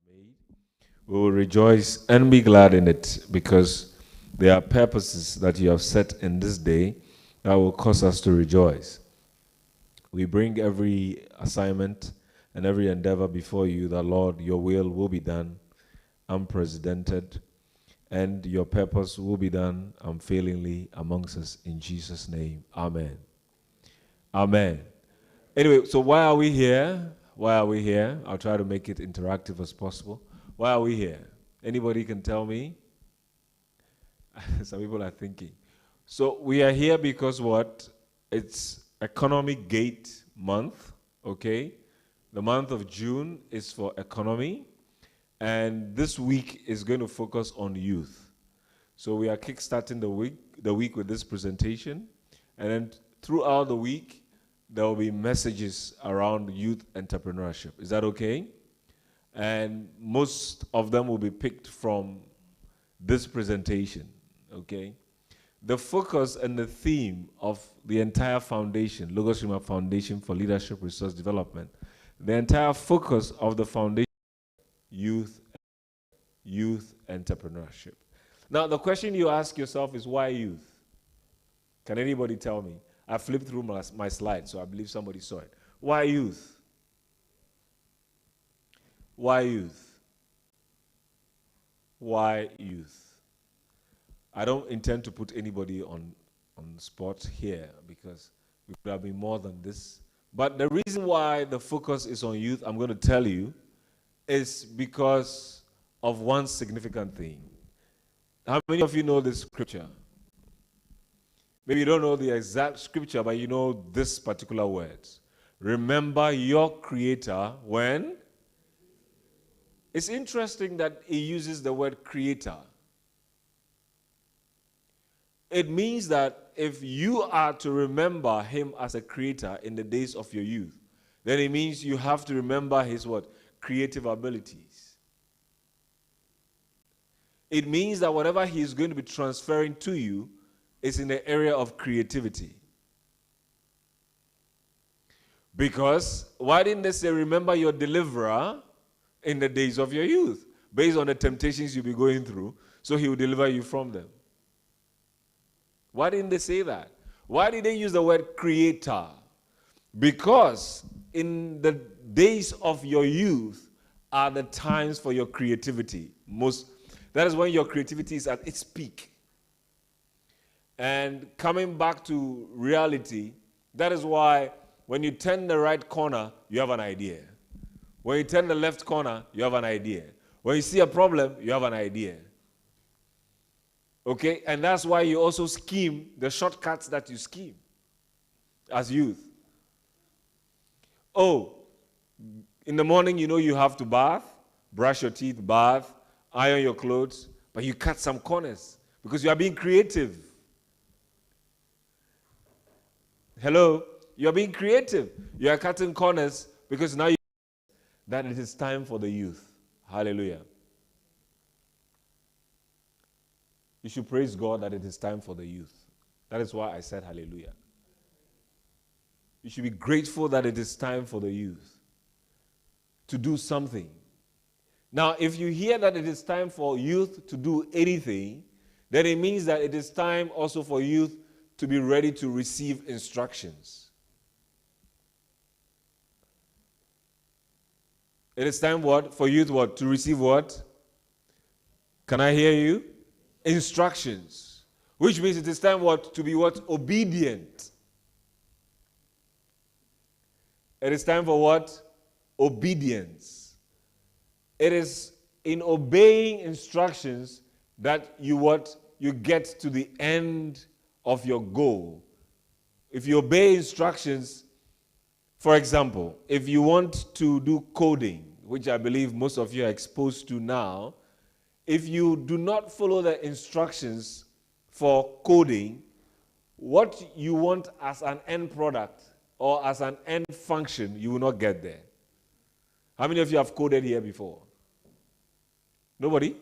made, we will rejoice and be glad in it, because there are purposes that you have set in this day that will cause us to rejoice. We bring every assignment and every endeavor before you, that Lord, your will be done unprecedented, and your purpose will be done unfailingly amongst us, in Jesus' name. Amen. Amen. Anyway, so why are we here? Why are we here? I'll try to make it interactive as possible. Why are we here? Anybody can tell me? Some people are thinking. So we are here because what? It's Economic Gate month, okay? The month of June is for economy, and this week is going to focus on youth. So we are kickstarting the week with this presentation, and then throughout the week, there will be messages around youth entrepreneurship. Is that okay? And most of them will be picked from this presentation, okay? The focus and the theme of the entire foundation, Logos-Rhema Foundation for Leadership Resource Development, the entire focus of the foundation, youth entrepreneurship. Now, the question you ask yourself is, why youth? Can anybody tell me? I flipped through my slides, so I believe somebody saw it. Why youth? Why youth? Why youth? I don't intend to put anybody on the spot here, because we could have been more than this. But the reason why the focus is on youth, I'm going to tell you, is because of one significant thing. How many of you know this scripture? Maybe you don't know the exact scripture, but you know this particular word. Remember your Creator when? It's interesting that he uses the word creator. It means that if you are to remember him as a creator in the days of your youth, then it means you have to remember his what? Creative abilities. It means that whatever he is going to be transferring to you is in the area of creativity. Because why didn't they say, remember your deliverer in the days of your youth, based on the temptations you'll be going through, so he will deliver you from them? Why didn't they say that? Why did they use the word creator? Because in the days of your youth are the times for your creativity. That is when your creativity is at its peak. And coming back to reality, that is why when you turn the right corner, you have an idea. When you turn the left corner, you have an idea. When you see a problem, you have an idea. Okay? And that's why you also scheme the shortcuts that you scheme as youth. Oh, in the morning, you know you have to bath, brush your teeth, bath, iron your clothes, but you cut some corners because you are being creative. Hello? You are being creative. You are cutting corners because now that it is time for the youth. Hallelujah. You should praise God that it is time for the youth. That is why I said hallelujah. You should be grateful that it is time for the youth to do something. Now, if you hear that it is time for youth to do anything, then it means that it is time also for youth to be ready to receive instructions. It is time what? For youth what? To receive what? Can I hear you? Instructions. Which means it is time what? To be what? Obedient. It is time for what? Obedience. It is in obeying instructions that you what? You get to the end of your goal. If you obey instructions, for example, if you want to do coding, which I believe most of you are exposed to now, if you do not follow the instructions for coding, what you want as an end product or as an end function, you will not get there. How many of you have coded here before? Nobody?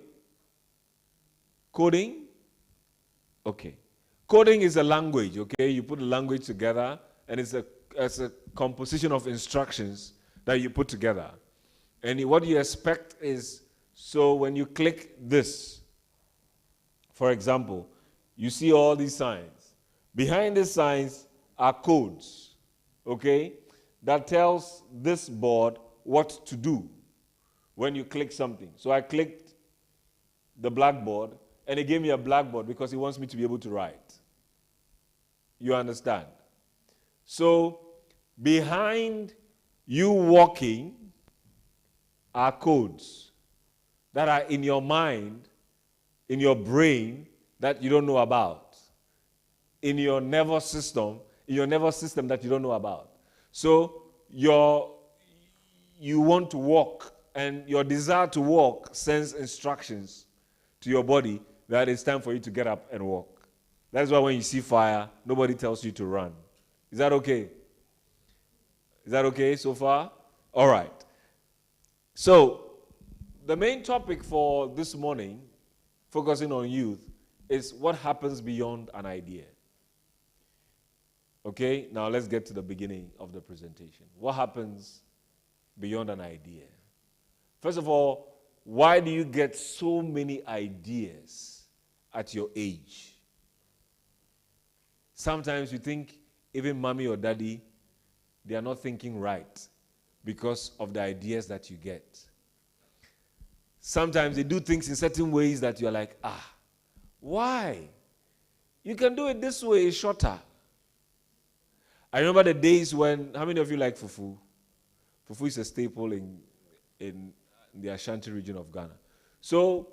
Coding? Okay. Coding is a language, okay? You put a language together, and it's a composition of instructions that you put together. And what you expect is, so when you click this, for example, you see all these signs. Behind these signs are codes, okay, that tells this board what to do when you click something. So I clicked the blackboard, and it gave me a blackboard because it wants me to be able to write. You understand? So behind you walking are codes that are in your mind, in your brain, that you don't know about, in your nervous system that you don't know about. So you want to walk, and your desire to walk sends instructions to your body that it's time for you to get up and walk. That's why when you see fire, nobody tells you to run. Is that okay? Is that okay so far? All right. So the main topic for this morning, focusing on youth, is what happens beyond an idea. Okay, now let's get to the beginning of the presentation. What happens beyond an idea? First of all, why do you get so many ideas at your age? Sometimes you think even mommy or daddy, they are not thinking right because of the ideas that you get. Sometimes they do things in certain ways that you're like, why? You can do it this way, it's shorter. I remember the days when, how many of you like fufu? Fufu is a staple in the Ashanti region of Ghana. So,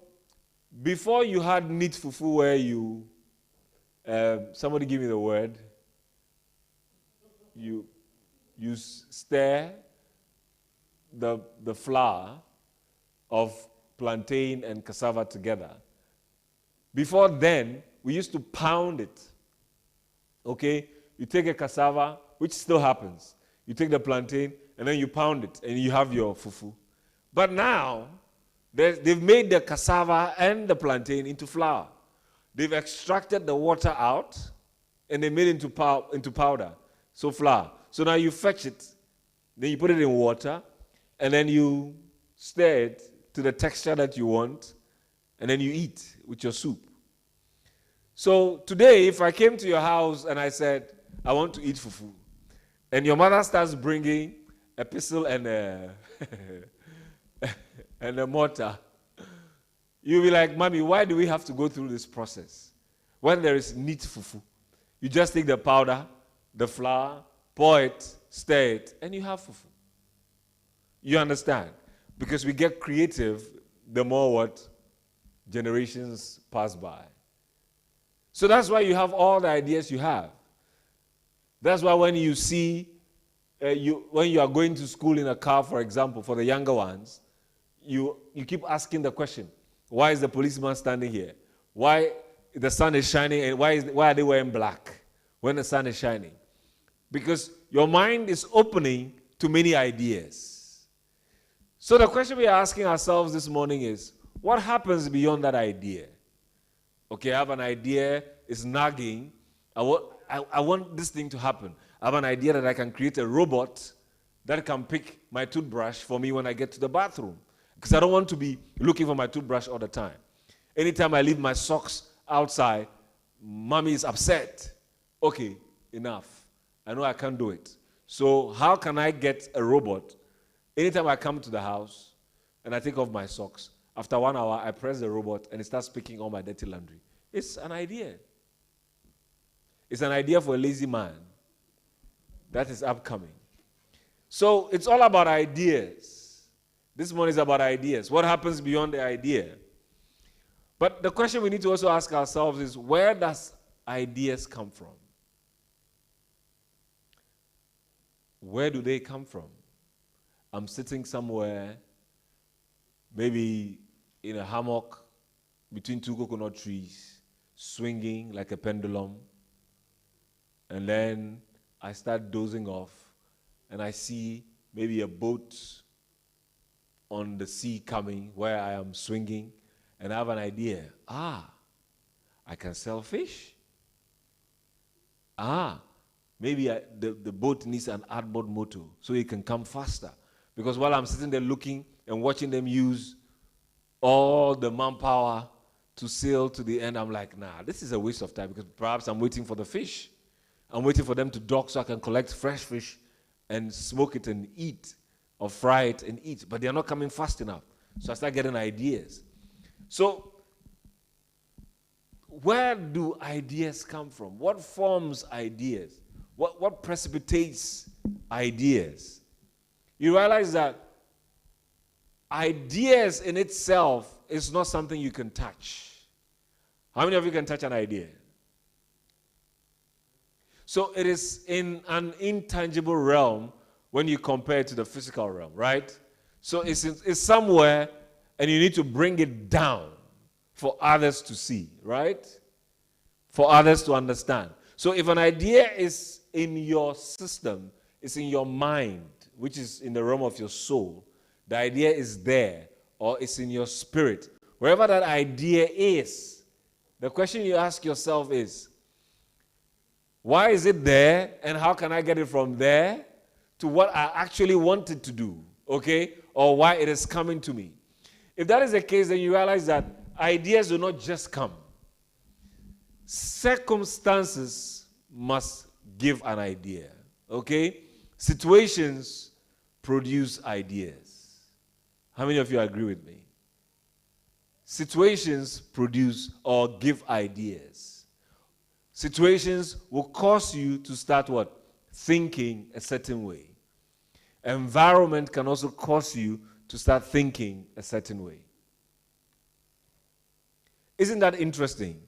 before you had neat fufu where you, somebody give me the word, you stir the flour of plantain and cassava together. Before then, we used to pound it. Okay? You take a cassava, which still happens. You take the plantain, and then you pound it, and you have your fufu. But now, they've made the cassava and the plantain into flour. They've extracted the water out, and they made it into powder, so flour. So now you fetch it, then you put it in water, and then you stir it to the texture that you want, and then you eat with your soup. So today, if I came to your house and I said, I want to eat fufu, and your mother starts bringing a pestle and a mortar, you'll be like, Mommy, why do we have to go through this process when there is neat fufu? You just take the powder, the flour, pour it, stir it, and you have fufu. You understand? Because we get creative the more what generations pass by. So that's why you have all the ideas you have. That's why when you see, when you are going to school in a car, for example, for the younger ones, you keep asking the question, why is the policeman standing here? Why the sun is shining, and why are they wearing black when the sun is shining? Because your mind is opening to many ideas. So the question we are asking ourselves this morning is, what happens beyond that idea? Okay, I have an idea, it's nagging. I want this thing to happen. I have an idea that I can create a robot that can pick my toothbrush for me when I get to the bathroom. Because I don't want to be looking for my toothbrush all the time. Anytime I leave my socks outside, Mommy is upset. Okay, enough. I know I can't do it. So how can I get a robot? Anytime I come to the house and I take off my socks, after 1 hour, I press the robot and it starts picking all my dirty laundry. It's an idea. It's an idea for a lazy man that is upcoming. So it's all about ideas. This morning is about ideas. What happens beyond the idea? But the question we need to also ask ourselves is, where does ideas come from? Where do they come from? I'm sitting somewhere, maybe in a hammock between two coconut trees, swinging like a pendulum. And then I start dozing off, and I see maybe a boat on the sea coming where I am swinging, and I have an idea. I can sell fish. Maybe the boat needs an outboard motor so it can come faster. Because while I'm sitting there looking and watching them use all the manpower to sail to the end, I'm like, nah, this is a waste of time, because perhaps I'm waiting for the fish. I'm waiting for them to dock so I can collect fresh fish and smoke it and eat, or fry it and eat. But they're not coming fast enough. So I start getting ideas. So where do ideas come from? What forms ideas? What precipitates ideas? You realize that ideas in itself is not something you can touch. How many of you can touch an idea? So it is in an intangible realm when you compare it to the physical realm, right? So it's somewhere, and you need to bring it down for others to see, right? For others to understand. So if an idea is in your system, it's in your mind, which is in the realm of your soul, the idea is there, or it's in your spirit. Wherever that idea is, the question you ask yourself is, why is it there, and how can I get it from there to what I actually wanted to do, okay? Or why it is coming to me. If that is the case, then you realize that ideas do not just come. Circumstances must give an idea, okay? Situations produce ideas. How many of you agree with me? Situations produce or give ideas. Situations will cause you to start what? Thinking a certain way. Environment can also cause you to start thinking a certain way. Isn't that interesting?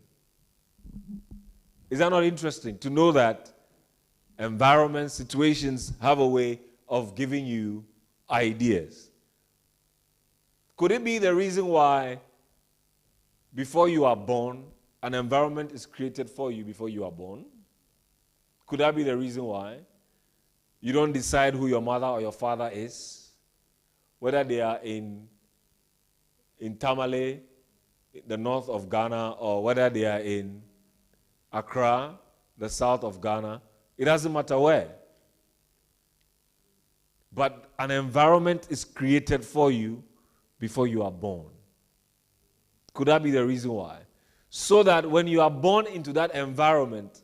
Is that not interesting to know that environments, situations have a way of giving you ideas? Could it be the reason why before you are born, an environment is created for you before you are born? Could that be the reason why? You don't decide who your mother or your father is, whether they are in Tamale, the north of Ghana, or whether they are in Accra, the south of Ghana. It doesn't matter where. But an environment is created for you before you are born. Could that be the reason why? So that when you are born into that environment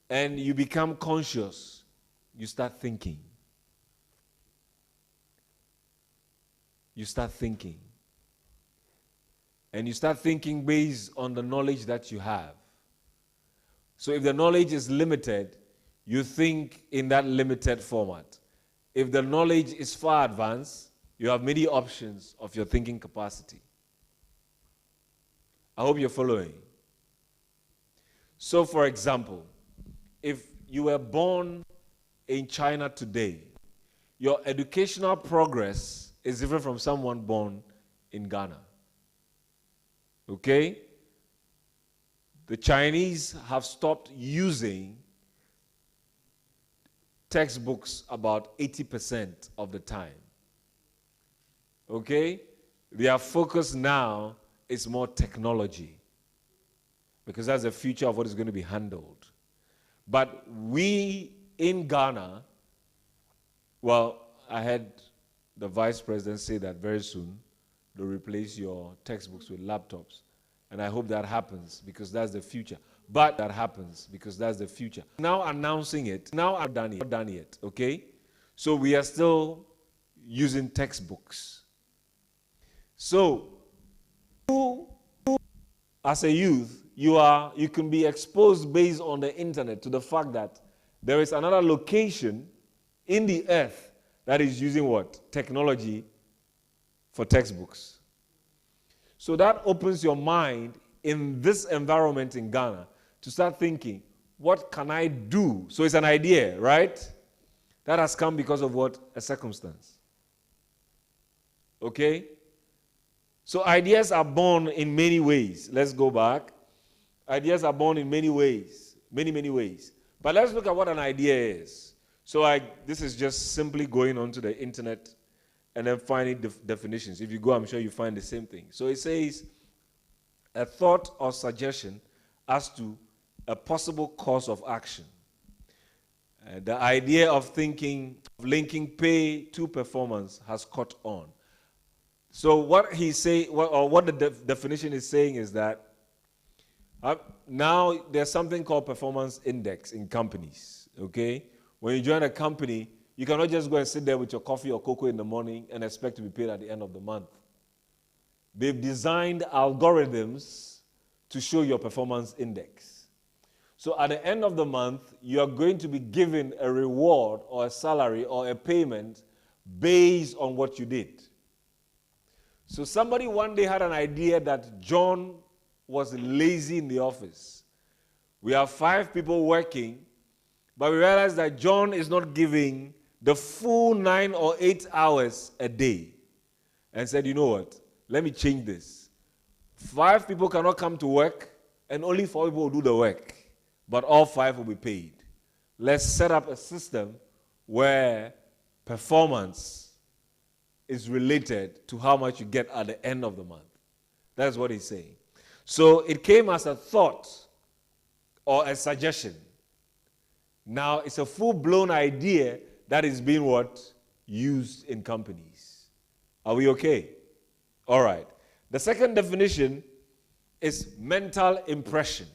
and you become conscious, you start thinking. You start thinking. And you start thinking based on the knowledge that you have. So if the knowledge is limited, you think in that limited format. If the knowledge is far advanced, you have many options of your thinking capacity. I hope you're following. So, for example, if you were born in China today, your educational progress is different from someone born in Ghana. Okay? The Chinese have stopped using textbooks about 80% of the time. Okay? Their focus now is more technology, because that's the future of what is going to be handled. But we in Ghana, well, I had the vice president say that very soon they'll replace your textbooks with laptops. And I hope that happens, because that's the future. But that happens because that's the future. Now announcing it. Now I've done it, okay? So we are still using textbooks. So you, as a youth, you can be exposed based on the internet to the fact that there is another location in the earth that is using what? Technology for textbooks. So that opens your mind in this environment in Ghana to start thinking, what can I do? So it's an idea, right? That has come because of what? A circumstance. Okay? So ideas are born in many ways. Let's go back. Ideas are born in many ways. Many ways. But let's look at what an idea is. So this is just simply going onto the internet and then finding definitions. If you go, I'm sure you find the same thing. So it says, a thought or suggestion as to a possible course of action. The idea of thinking, of linking pay to performance has caught on. So what he's saying, or what the definition is saying is that now there's something called performance index in companies, okay? When you join a company, you cannot just go and sit there with your coffee or cocoa in the morning and expect to be paid at the end of the month. They've designed algorithms to show your performance index. So at the end of the month, you are going to be given a reward or a salary or a payment based on what you did. So somebody one day had an idea that John was lazy in the office. We have 5 people working, but we realized that John is not giving the full 9 or 8 hours a day. And said, you know what? Let me change this. 5 people cannot come to work, and only 4 people will do the work. But all 5 will be paid. Let's set up a system where performance is related to how much you get at the end of the month. That's what he's saying. So it came as a thought or a suggestion. Now it's a full-blown idea that is being what? Used in companies. Are we okay? All right. The second definition is mental impression.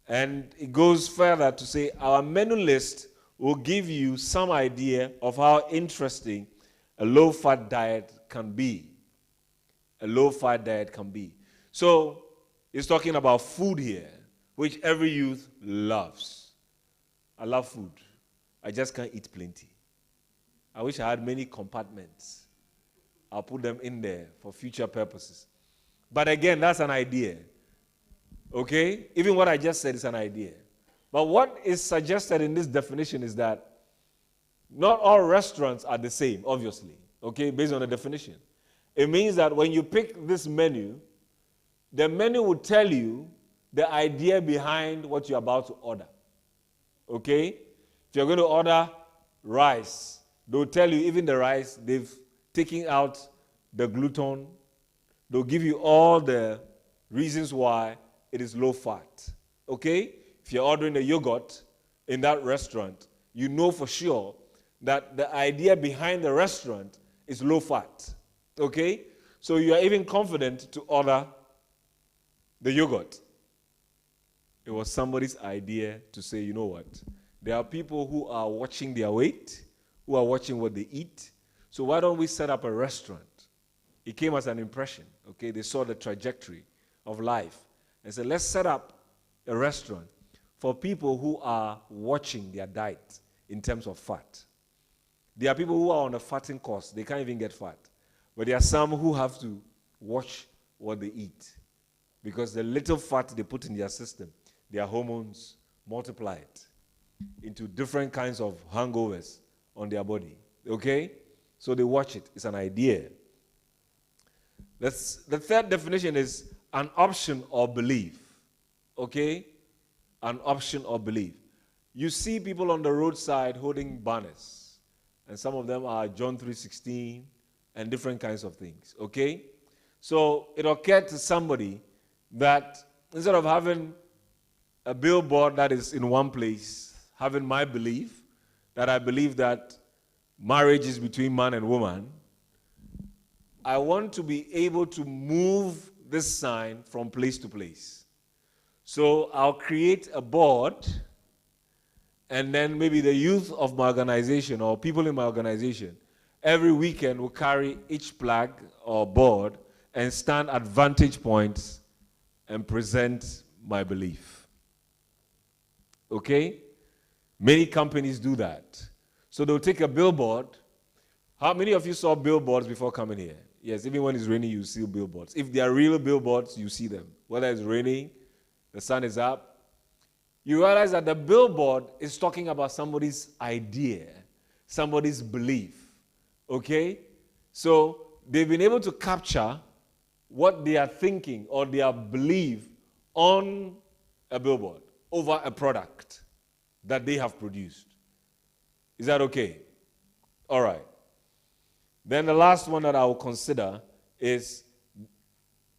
And it goes further to say our menu list will give you some idea of how interesting a low-fat diet can be. A low-fat diet can be. So it's talking about food here, which every youth loves. I love food. I just can't eat plenty. I wish I had many compartments. I'll put them in there for future purposes. But again, that's an idea. Okay? Even what I just said is an idea. But what is suggested in this definition is that not all restaurants are the same, obviously. Okay? Based on the definition. It means that when you pick this menu, the menu will tell you the idea behind what you're about to order. Okay? If you're going to order rice, they'll tell you even the rice, they've taken out the gluten. They'll give you all the reasons why it is low fat. Okay? If you're ordering a yogurt in that restaurant, you know for sure that the idea behind the restaurant is low fat. Okay? So you are even confident to order the yogurt. It was somebody's idea to say, you know what? There are people who are watching their weight, who are watching what they eat. So why don't we set up a restaurant? It came as an impression. Okay? They saw the trajectory of life and said, let's set up a restaurant for people who are watching their diet in terms of fat. There are people who are on a fatting course. They can't even get fat. But there are some who have to watch what they eat. Because the little fat they put in their system, their hormones multiply it into different kinds of hangovers on their body. Okay? So they watch it. It's an idea. The third definition is an option or belief. Okay? An option or belief. You see people on the roadside holding banners. And some of them are John 3:16 and different kinds of things. Okay? So it occurred to somebody that instead of having a billboard that is in one place, having my belief, that I believe that marriage is between man and woman, I want to be able to move this sign from place to place. So I'll create a board, and then maybe the youth of my organization or people in my organization every weekend will carry each flag or board and stand at vantage points and present my belief. Okay? Many companies do that. So they'll take a billboard. How many of you saw billboards before coming here? Yes, even when it's raining, you see billboards. If they are real billboards, you see them. Whether it's raining, the sun is up, you realize that the billboard is talking about somebody's idea, somebody's belief. Okay? So they've been able to capture what they are thinking or their belief on a billboard over a product that they have produced. Is that okay? All right. Then the last one that I will consider is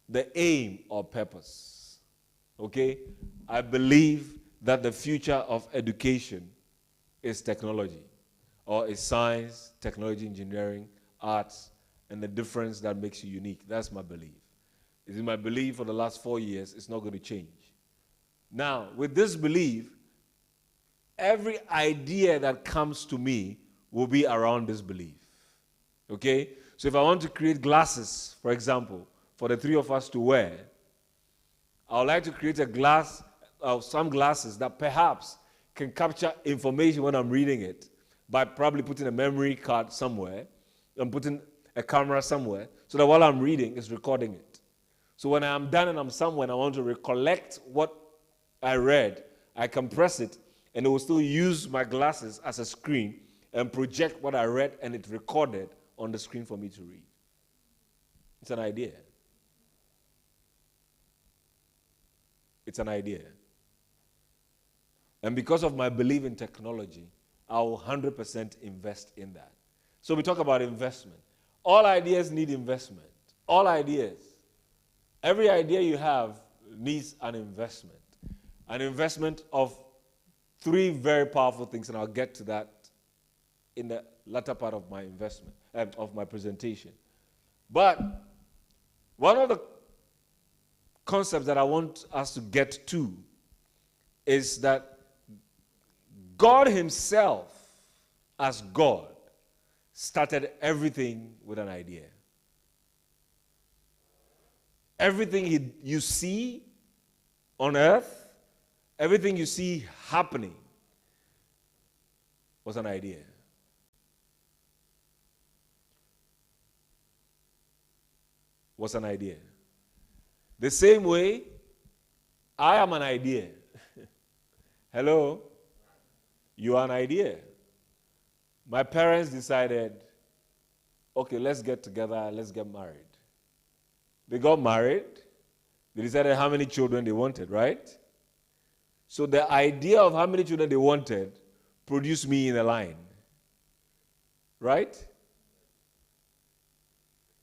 the aim or purpose. Okay? I believe that the future of education is technology, or is science, technology, engineering, arts, and the difference that makes you unique. That's my belief. It's my belief for the last 4 years. It's not going to change. Now, with this belief, every idea that comes to me will be around this belief. Okay? So if I want to create glasses, for example, for the three of us to wear, I would like to create some glasses that perhaps can capture information when I'm reading it by probably putting a memory card somewhere and putting a camera somewhere so that while I'm reading, it's recording it. So when I'm done and I'm somewhere and I want to recollect what I read, I can press it and it will still use my glasses as a screen and project what I read, and it recorded on the screen for me to read. It's an idea. It's an idea. And because of my belief in technology, I will 100% invest in that. So we talk about investment. All ideas need investment. All ideas. Every idea you have needs an investment. An investment of 3 very powerful things, and I'll get to that in the latter part of my investment, of my presentation. But one of the concepts that I want us to get to is that God himself, as God, started everything with an idea. Everything you see on earth, everything you see happening was an idea. Was an idea. The same way, I am an idea. Hello? You are an idea. My parents decided, okay, let's get together, let's get married. They got married. They decided how many children they wanted, right? So the idea of how many children they wanted produced me in a line. Right?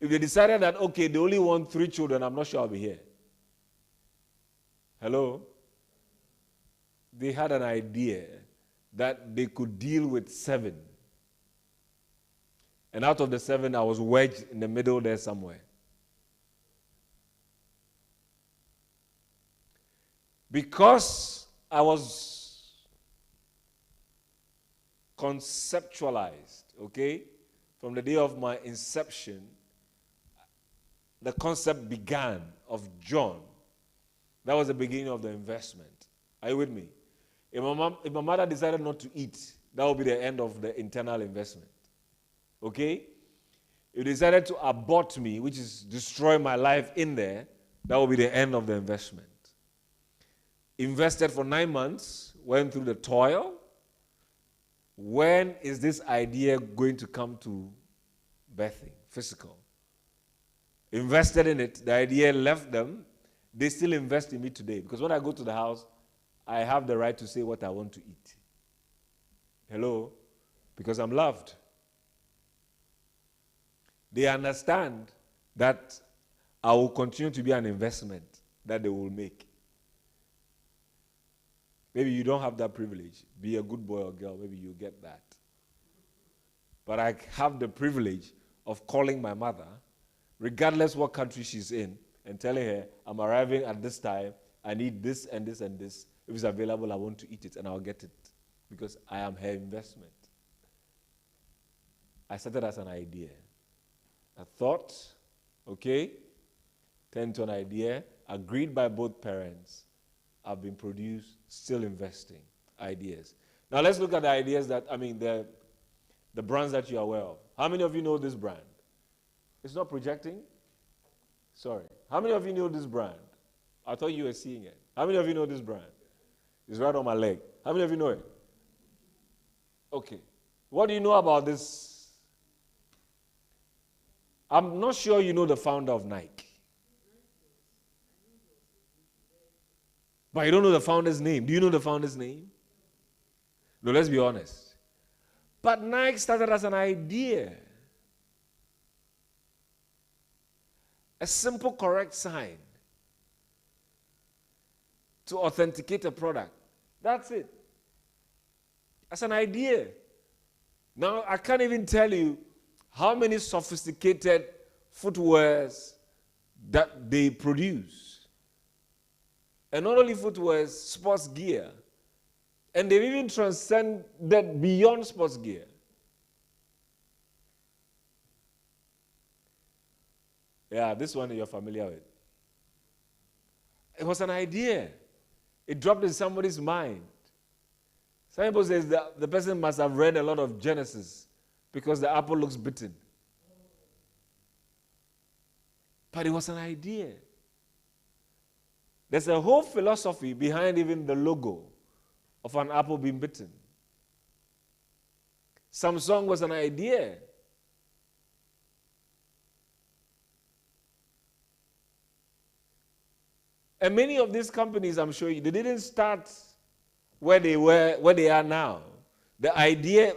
If they decided that, okay, they only want 3 children, I'm not sure I'll be here. Hello? They had an idea that they could deal with 7. And out of the 7, I was wedged in the middle there somewhere. Because I was conceptualized, okay, from the day of my inception, the concept began of John. That was the beginning of the investment. Are you with me? If my mother decided not to eat, that would be the end of the internal investment. Okay? If they decided to abort me, which is destroy my life in there, that would be the end of the investment. Invested for 9 months, went through the toil. When is this idea going to come to birthing, physical? Invested in it, the idea left them. They still invest in me today. Because when I go to the house, I have the right to say what I want to eat. Hello? Because I'm loved. They understand that I will continue to be an investment that they will make. Maybe you don't have that privilege. Be a good boy or girl, maybe you get that. But I have the privilege of calling my mother, regardless what country she's in, and telling her, I'm arriving at this time, I need this and this and this. If it's available, I want to eat it, and I'll get it. Because I am her investment. I started as an idea. A thought, okay, turned to an idea, agreed by both parents, have been produced, still investing ideas. Now let's look at the ideas that, the brands that you're aware of. How many of you know this brand? It's not projecting? Sorry. How many of you know this brand? I thought you were seeing it. How many of you know this brand? It's right on my leg. How many of you know it? Okay. What do you know about this? I'm not sure you know the founder of Nike. But you don't know the founder's name. Do you know the founder's name? No, let's be honest. But Nike started as an idea. A simple, correct sign to authenticate a product. That's it. That's an idea. Now, I can't even tell you how many sophisticated footwears that they produce. And not only footwears, sports gear. And they've even transcended beyond sports gear. Yeah, this one you're familiar with. It was an idea. It dropped in somebody's mind. Some people say the person must have read a lot of Genesis because the apple looks bitten. But it was an idea. There's a whole philosophy behind even the logo of an apple being bitten. Samsung was an idea. And many of these companies, I'm sure you, they didn't start where they are now. The idea,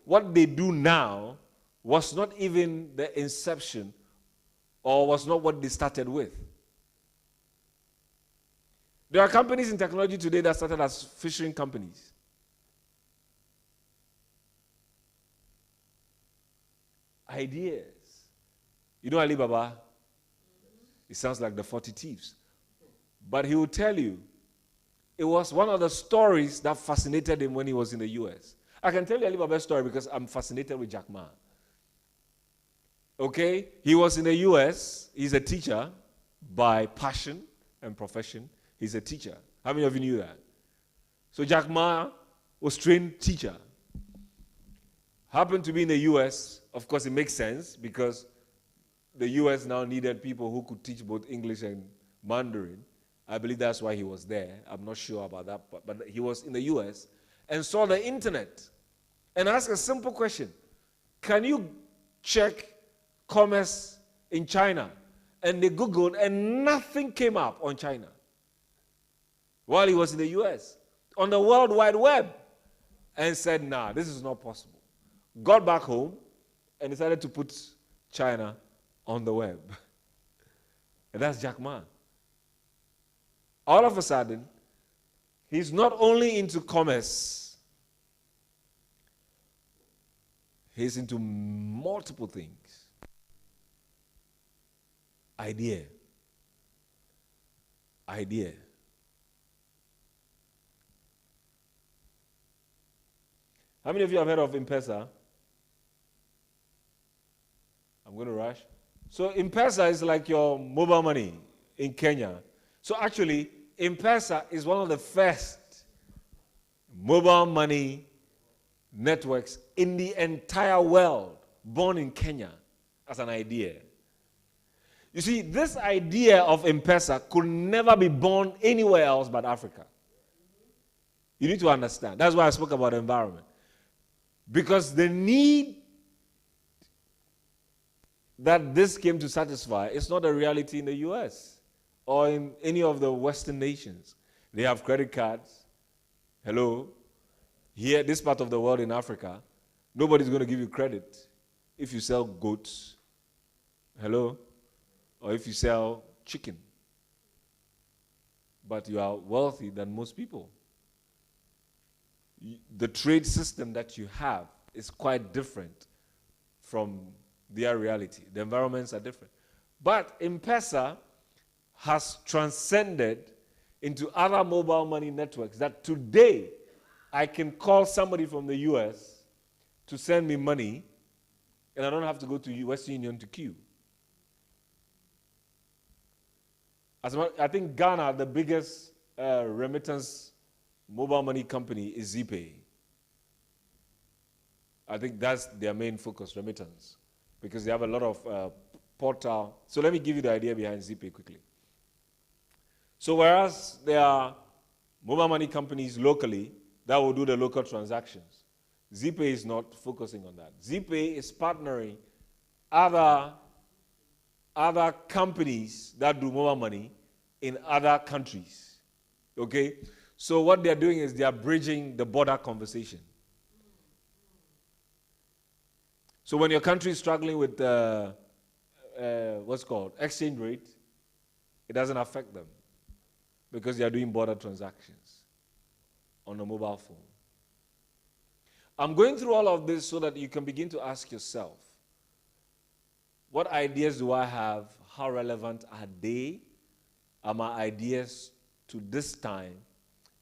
what they do now was not even the inception or was not what they started with. There are companies in technology today that started as fishing companies. Ideas. You know Alibaba? It sounds like the 40 Thieves. But he will tell you, it was one of the stories that fascinated him when he was in the US. I can tell you Alibaba's story because I'm fascinated with Jack Ma. Okay? He was in the US. He's a teacher by passion and profession. He's a teacher. How many of you knew that? So Jack Ma was trained teacher. Happened to be in the US. Of course, it makes sense because the US now needed people who could teach both English and Mandarin. I believe that's why he was there. I'm not sure about that, but he was in the US and saw the internet and asked a simple question. Can you check commerce in China? And they Googled and nothing came up on China while he was in the US on the World Wide Web and said, nah, this is not possible. Got back home and decided to put China on the web. And that's Jack Ma. All of a sudden, he's not only into commerce, he's into multiple things. Idea. How many of you have heard of M-Pesa? I'm going to rush. So M-Pesa is like your mobile money in Kenya. So actually, M-Pesa is one of the first mobile money networks in the entire world, born in Kenya as an idea. You see, this idea of M-Pesa could never be born anywhere else but Africa. You need to understand. That's why I spoke about environment. Because the need that this came to satisfy is not a reality in the US or in any of the Western nations. They have credit cards. Hello? Here, this part of the world in Africa, nobody's going to give you credit if you sell goats. Hello? Or if you sell chicken. But you are wealthy than most people. The trade system that you have is quite different from their reality. The environments are different. But M-Pesa has transcended into other mobile money networks that today I can call somebody from the US to send me money and I don't have to go to Western Union to queue. I think Ghana, the biggest remittance mobile money company is ZPay. I think that's their main focus, remittance, because they have a lot of portal. So let me give you the idea behind ZPay quickly. So whereas there are mobile money companies locally that will do the local transactions, ZPay is not focusing on that. ZPay is partnering other companies that do mobile money in other countries. Okay? So what they're doing is they are bridging the border conversation. So when your country is struggling with what's called exchange rate, it doesn't affect them because they are doing border transactions on a mobile phone. I'm going through all of this so that you can begin to ask yourself, What ideas do I have? How relevant are they? Are my ideas to this time?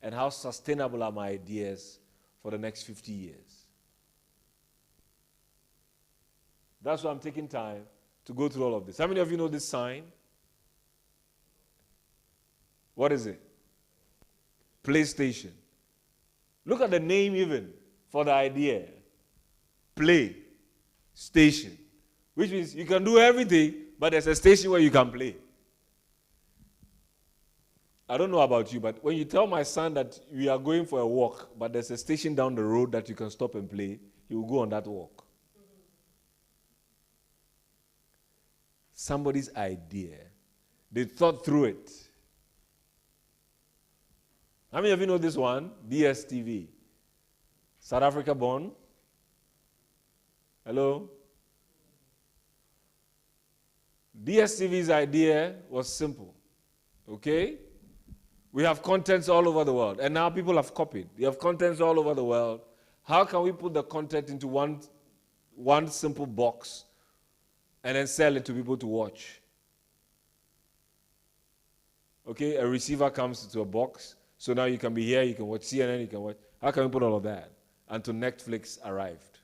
And how sustainable are my ideas for the next 50 years? That's why I'm taking time to go through all of this. How many of you know this sign? What is it? PlayStation. Look at the name even for the idea. Play station. Which means you can do everything, but there's a station where you can play. I don't know about you, but when you tell my son that we are going for a walk, but there's a station down the road that you can stop and play, he will go on that walk. Somebody's idea. They thought through it. How many of you know this one? DSTV. South Africa born. Hello? DSTV's idea was simple. Okay? We have contents all over the world. And now people have copied. We have contents all over the world. How can we put the content into one simple box and then sell it to people to watch? Okay, a receiver comes into a box. So now you can be here, you can watch CNN, you can watch. How can we put all of that? Until Netflix arrived.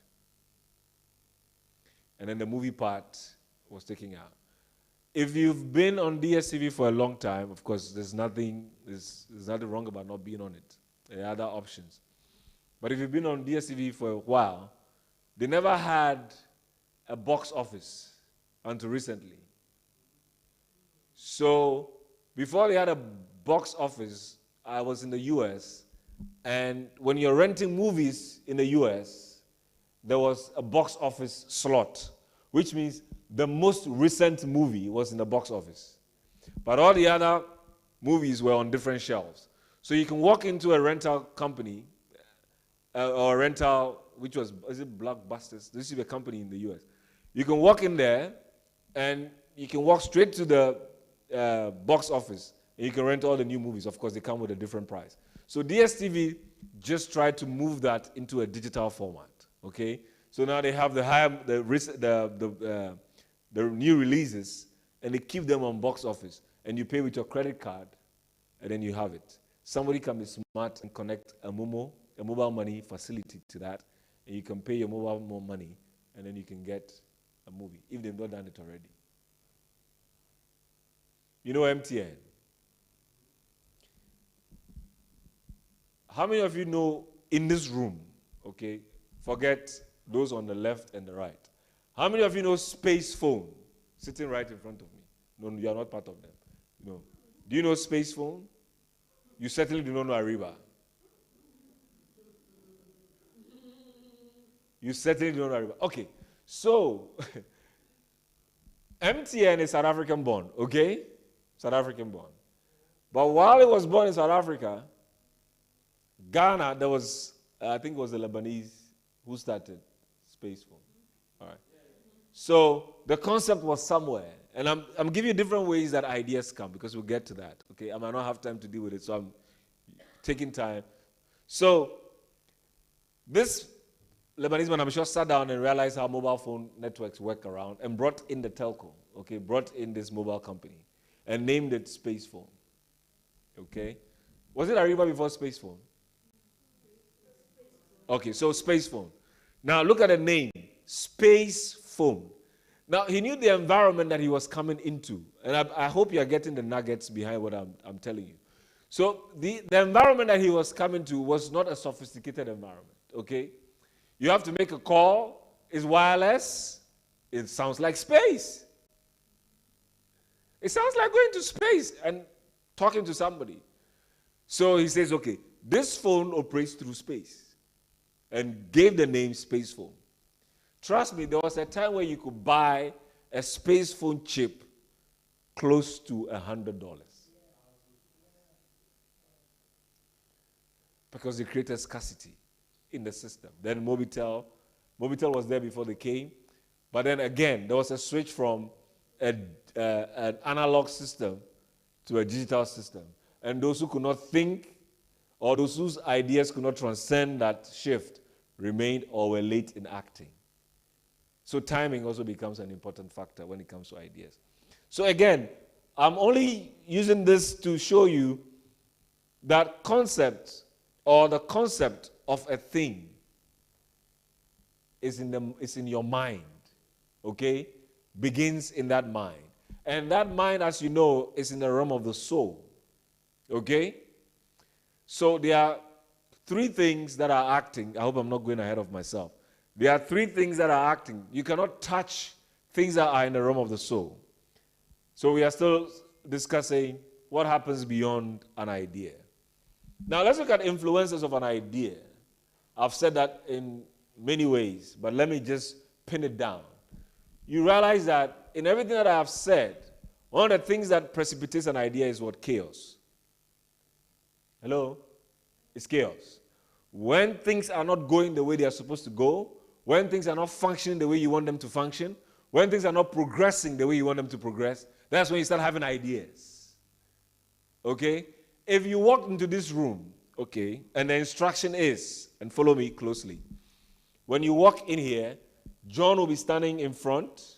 And then the movie part was taken out. If you've been on DSTV for a long time, of course, there's nothing wrong about not being on it. There are other options. But if you've been on DSTV for a while, they never had a box office until recently. So before they had a box office, I was in the US, and when you're renting movies in the US, there was a box office slot, which means the most recent movie was in the box office. But all the other movies were on different shelves. So you can walk into a rental company, or a rental, which was, is it Blockbusters? This is a company in the US. You can walk in there, and you can walk straight to the box office, and you can rent all the new movies. Of course, they come with a different price. So DSTV just tried to move that into a digital format, okay? So now they have the new releases, and they keep them on box office, and you pay with your credit card, and then you have it. Somebody can be smart and connect a MOMO, a mobile money facility to that, and you can pay your mobile money, and then you can get a movie, if they've not done it already. You know MTN? How many of you know in this room, okay, forget those on the left and the right. How many of you know Space Phone, sitting right in front of me? No, you are not part of them. No. Do you know Space Phone? You certainly do not know Ariba. You certainly do not know Ariba. Okay, so MTN is South African born, okay? South African born. But while it was born in South Africa, Ghana, there was, I think it was the Lebanese who started Space Phone. All right. So the concept was somewhere. And I'm giving you different ways that ideas come, because we'll get to that. Okay, I might not have time to deal with it, so I'm taking time. So this Lebanese man, I'm sure, sat down and realized how mobile phone networks work around and brought in the telco, okay, brought in this mobile company and named it Space Phone. Okay? Was it Ariba before Space Phone? Okay, so Space Phone. Now look at the name, Space Phone. Now he knew the environment that he was coming into, and I hope you are getting the nuggets behind what I'm telling you. So the environment that he was coming to was not a sophisticated environment, okay? You have to make a call, it's wireless, it sounds like space. It sounds like going to space and talking to somebody. So he says, okay, this phone operates through space, and gave the name Space Phone. Trust me, there was a time where you could buy a Space Phone chip close to $100. Because they created scarcity in the system. Then Mobitel was there before they came. But then again, there was a switch from an analog system to a digital system. And those who could not think, or those whose ideas could not transcend that shift, remained or were late in acting. So timing also becomes an important factor when it comes to ideas. So again, I'm only using this to show you that concept or the concept of a thing is in your mind, okay? Begins in that mind. And that mind, as you know, is in the realm of the soul, okay? So there are three things that are acting. I hope I'm not going ahead of myself. There are three things that are acting. You cannot touch things that are in the realm of the soul. So we are still discussing what happens beyond an idea. Now let's look at influences of an idea. I've said that in many ways, but let me just pin it down. You realize that in everything that I have said, one of the things that precipitates an idea is what? Chaos. Hello? It's chaos. When things are not going the way they are supposed to go, when things are not functioning the way you want them to function, when things are not progressing the way you want them to progress, that's when you start having ideas. Okay? If you walk into this room, okay, and the instruction is, and follow me closely, when you walk in here, John will be standing in front,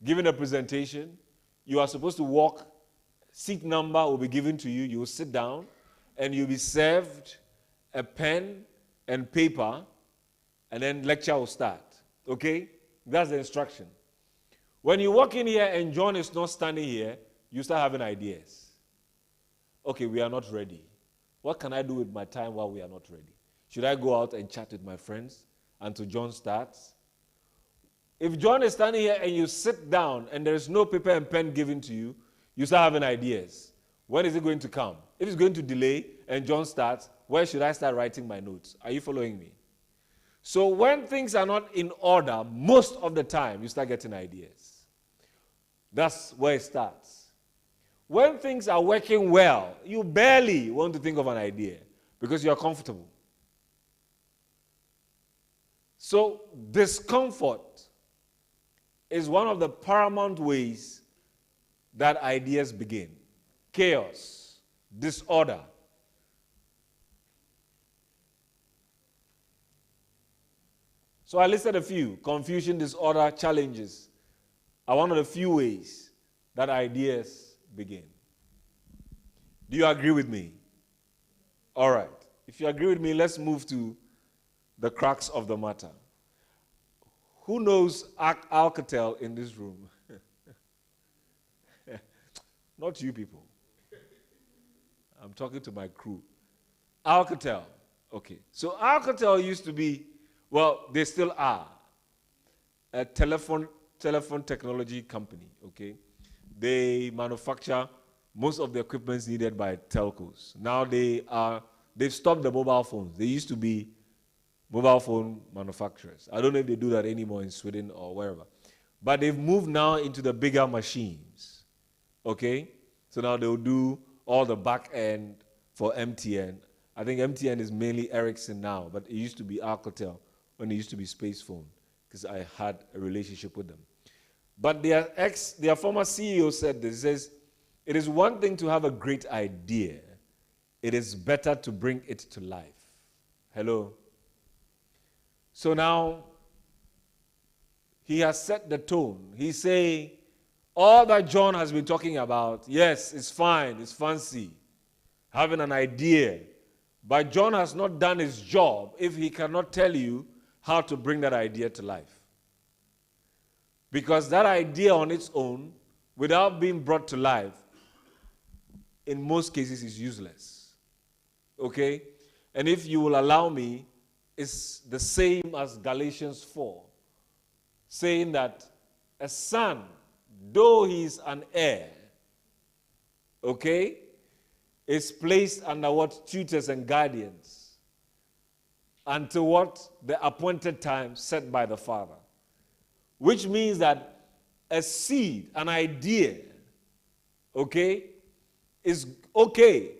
giving a presentation. You are supposed to walk, seat number will be given to you, you will sit down, and you'll be served a pen and paper, and then lecture will start. Okay? That's the instruction. When you walk in here and John is not standing here, you start having ideas. Okay, we are not ready. What can I do with my time while we are not ready? Should I go out and chat with my friends until John starts? If John is standing here and you sit down and there is no paper and pen given to you, you start having ideas. When is it going to come? If it's going to delay and John starts, where should I start writing my notes? Are you following me? So when things are not in order, most of the time, you start getting ideas. That's where it starts. When things are working well, you barely want to think of an idea because you are comfortable. So discomfort is one of the paramount ways that ideas begin. Chaos, disorder. So I listed a few. Confusion, disorder, challenges are one of the few ways that ideas begin. Do you agree with me? All right. If you agree with me, let's move to the crux of the matter. Who knows Alcatel in this room? Not you people. I'm talking to my crew. Alcatel. Okay. So Alcatel used to be, well, they still are, a telephone technology company, okay? They manufacture most of the equipment needed by telcos. Now they've stopped the mobile phones. They used to be mobile phone manufacturers. I don't know if they do that anymore in Sweden or wherever. But they've moved now into the bigger machines, okay? So now they'll do all the back end for MTN. I think MTN is mainly Ericsson now, but it used to be Alcatel when it used to be Space Phone, because I had a relationship with them. But their former CEO said this. He says, it is one thing to have a great idea. It is better to bring it to life. Hello? So now, he has set the tone. He's saying, all that John has been talking about, yes, it's fine, it's fancy, having an idea. But John has not done his job if he cannot tell you how to bring that idea to life. Because that idea on its own, without being brought to life, in most cases is useless. Okay? And if you will allow me, it's the same as Galatians 4, saying that a son, though he is an heir, okay, is placed under what? Tutors and guardians until what? The appointed time set by the Father. Which means that a seed, an idea, okay, is okay,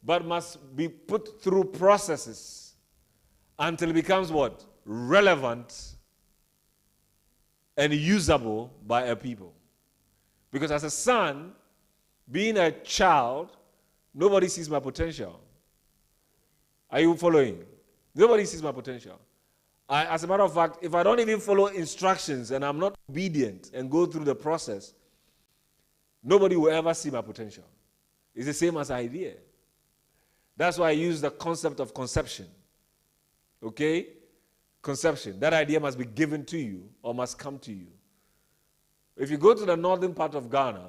but must be put through processes until it becomes what? Relevant and usable by a people. Because as a son, being a child, nobody sees my potential. Are you following? Nobody sees my potential. As a matter of fact, if I don't even follow instructions and I'm not obedient and go through the process, nobody will ever see my potential. It's the same as idea. That's why I use the concept of conception. Okay? Conception. That idea must be given to you or must come to you. If you go to the northern part of Ghana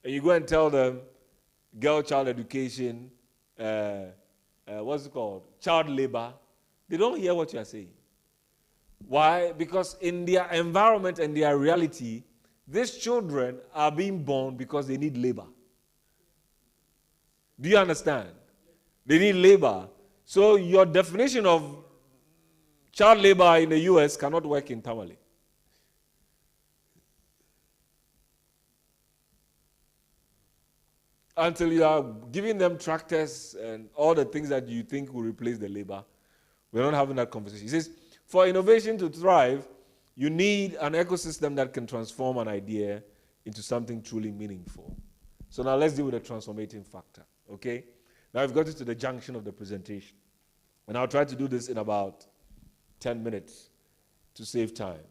and you go and tell them girl child education, what's it called? Child labor, they don't hear what you are saying. Why? Because in their environment and their reality, these children are being born because they need labor. Do you understand? They need labor. So your definition of child labor in the US cannot work in Tamale. Until you are giving them tractors and all the things that you think will replace the labor, we're not having that conversation. He says, for innovation to thrive, you need an ecosystem that can transform an idea into something truly meaningful. So now let's deal with the transformating factor, okay? Now I've got to the junction of the presentation. And I'll try to do this in about 10 minutes to save time.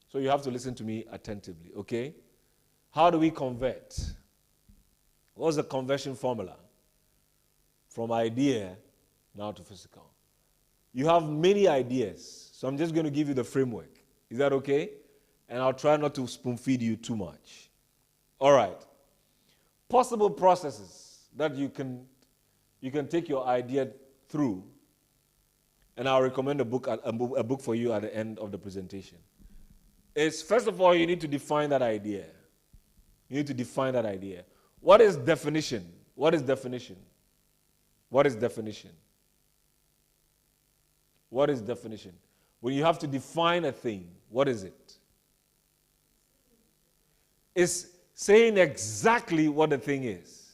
So you have to listen to me attentively, okay? How do we convert? What's the conversion formula? From idea now to physical. You have many ideas, so I'm just going to give you the framework. Is that okay? And I'll try not to spoon feed you too much. All right. Possible processes that you can take your idea through, and I'll recommend a book for you at the end of the presentation. Is first of all, you need to define that idea. You need to define that idea. What is definition? What is definition? What is definition? What is definition? When you have to define a thing, what is it? It's saying exactly what the thing is.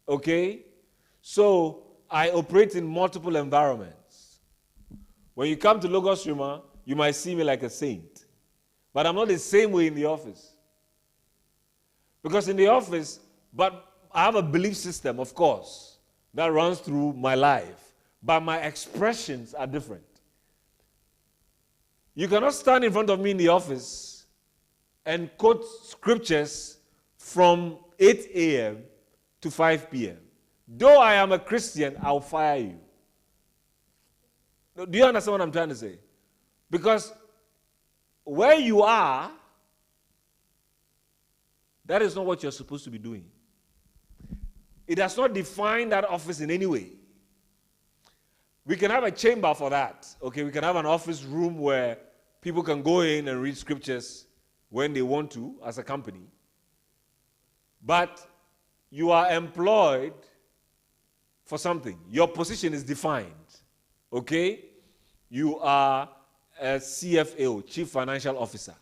Okay? So, I operate in multiple environments. When you come to Logos-Rhema, you might see me like a saint. But I'm not the same way in the office. Because in the office, but I have a belief system, of course, that runs through my life. But my expressions are different. You cannot stand in front of me in the office and quote scriptures from 8 a.m. to 5 p.m. Though I am a Christian, I'll fire you. Do you understand what I'm trying to say? Because where you are, that is not what you're supposed to be doing. It does not define that office in any way. We can have a chamber for that. Okay, we can have an office room where people can go in and read scriptures when they want to as a company. But you are employed for something. Your position is defined. Okay? You are a CFO, Chief Financial Officer.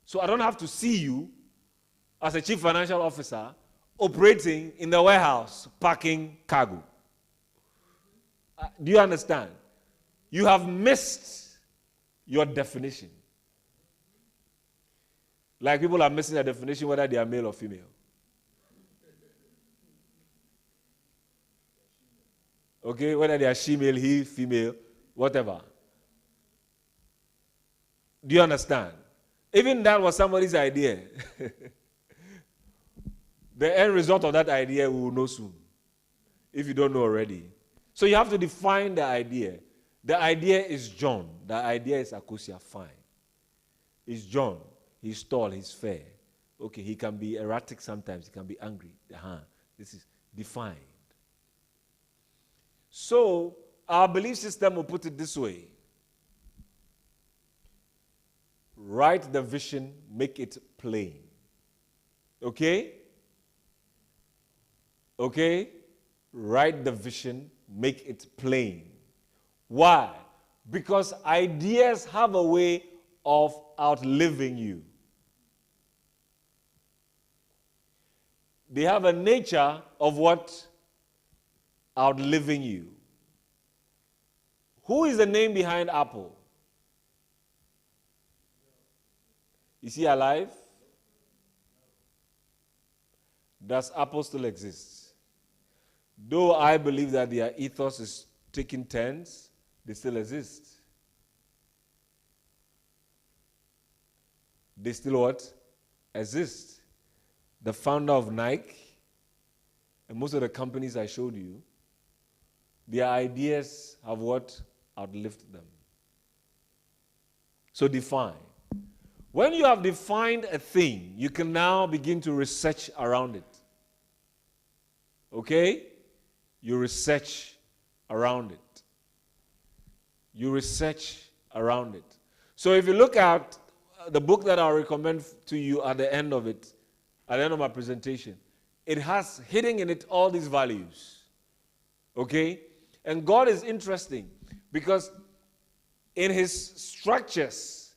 So I don't have to see you as a Chief Financial Officer operating in the warehouse, packing cargo. Do you understand? You have missed your definition. Like people are missing their definition whether they are male or female. Okay, whether they are she-male, he, female, whatever. Do you understand? Even that was somebody's idea. The end result of that idea we will know soon, if you don't know already. So you have to define the idea. The idea is John. The idea is Akosia, fine. It's John. He's tall, he's fair. Okay, he can be erratic sometimes, he can be angry. This is defined. So, our belief system will put it this way. Write the vision, make it plain. Okay? Okay? Write the vision, make it plain. Why? Because ideas have a way of outliving you. They have a nature of what? Outliving you. Who is the name behind Apple? Is he alive? Does Apple still exist? Though I believe that their ethos is taking turns, they still exist. they still what? Exist. The founder of Nike and most of the companies I showed you, their ideas have what? Outlived them. So define. When you have defined a thing, you can now begin to research around it. Okay? You research around it. You research around it. So if you look at the book that I'll recommend to you at the end of it, at the end of my presentation, it has hidden in it all these values. Okay? And God is interesting because in his structures,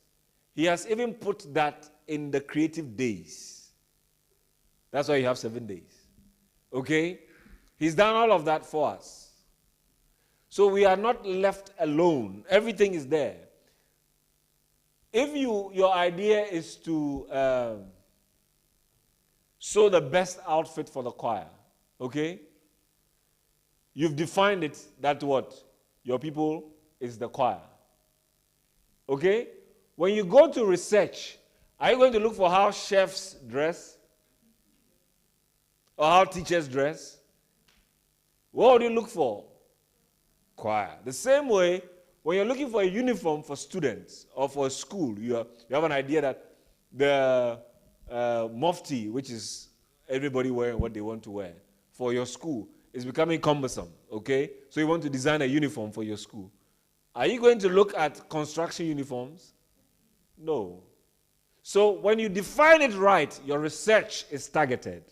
he has even put that in the creative days. That's why you have 7 days. Okay? He's done all of that for us. So we are not left alone. Everything is there. If your idea is to sew the best outfit for the choir, okay? You've defined it that what? Your people is the choir. Okay? When you go to research, are you going to look for how chefs dress? Or how teachers dress? What would you look for? Choir. The same way, when you're looking for a uniform for students or for a school, you have an idea that the mufti, which is everybody wearing what they want to wear, for your school is becoming cumbersome, okay? So you want to design a uniform for your school. Are you going to look at construction uniforms? No. So when you define it right, your research is targeted.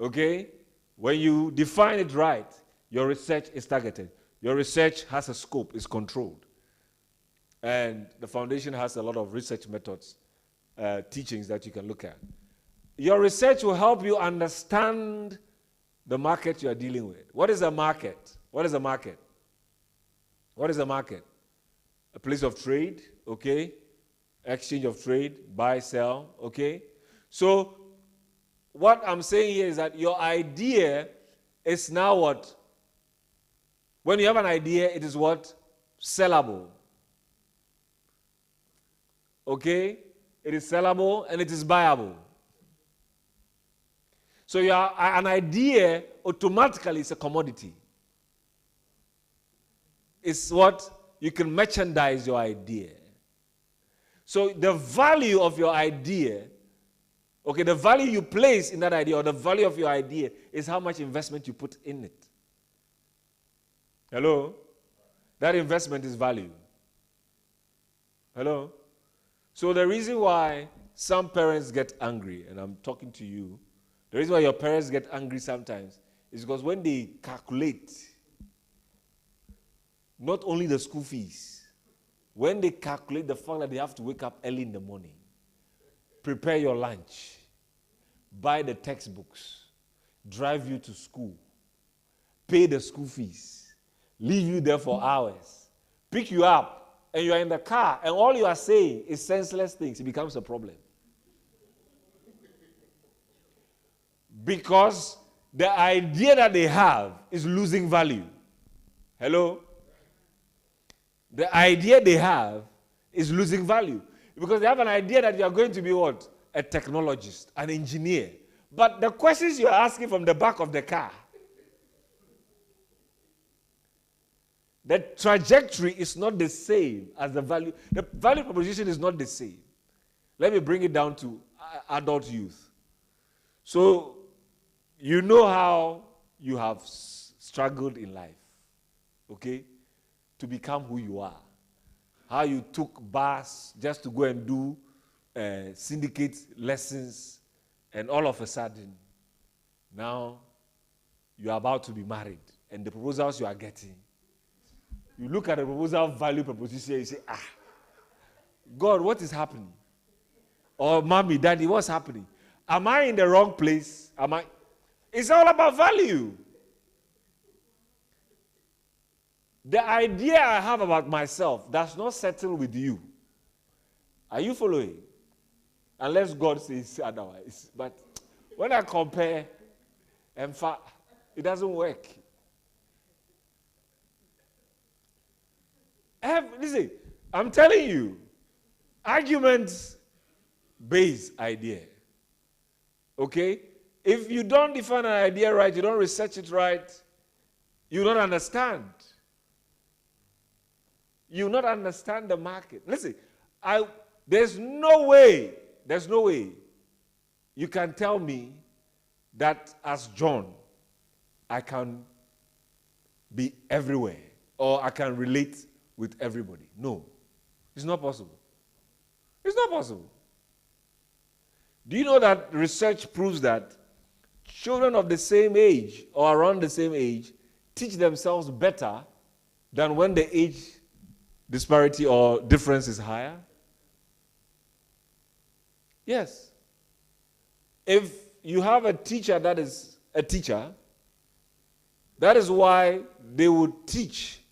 Okay? When you define it right, your research is targeted. Your research has a scope, is controlled. And the foundation has a lot of research methods, teachings that you can look at. Your research will help you understand the market you are dealing with. What is a market? What is a market? What is a market? A place of trade, okay? Exchange of trade, buy, sell, okay? So what I'm saying here is that your idea is now what? When you have an idea, it is what? Sellable. Okay? It is sellable and it is buyable. So an idea automatically is a commodity. It's what? You can merchandise your idea. So the value of your idea, okay, the value you place in that idea or the value of your idea is how much investment you put in it. Hello? That investment is value. Hello? So the reason why some parents get angry, and I'm talking to you, the reason why your parents get angry sometimes is because when they calculate not only the school fees, when they calculate the fact that they have to wake up early in the morning, prepare your lunch, buy the textbooks, drive you to school, pay the school fees, leave you there for hours, pick you up, and you are in the car, and all you are saying is senseless things, it becomes a problem. Because the idea that they have is losing value. Hello? The idea they have is losing value. Because they have an idea that you are going to be what? A technologist, an engineer. But the questions you are asking from the back of the car, the trajectory is not the same as the value. The value proposition is not the same. Let me bring it down to adult youth. So, you know how you have struggled in life, okay, to become who you are. How you took bars just to go and do syndicate lessons, and all of a sudden, now you are about to be married, and the proposals you are getting, you look at the proposal value proposition, you say, God, what is happening? Or mommy, daddy, what's happening? Am I in the wrong place? It's all about value. The idea I have about myself does not settle with you. Are you following? Unless God says otherwise. But when I compare, in fact, it doesn't work. Listen, I'm telling you, Argument-based idea. Okay? If you don't define an idea right, you don't research it right, you don't understand. You not understand the market. Listen, there's no way you can tell me that as John, I can be everywhere or I can relate with everybody. No, it's not possible. It's not possible. Do you know that research proves that children of the same age or around the same age teach themselves better than when the age disparity or difference is higher? Yes. If you have a teacher that is a teacher, that is why they would teach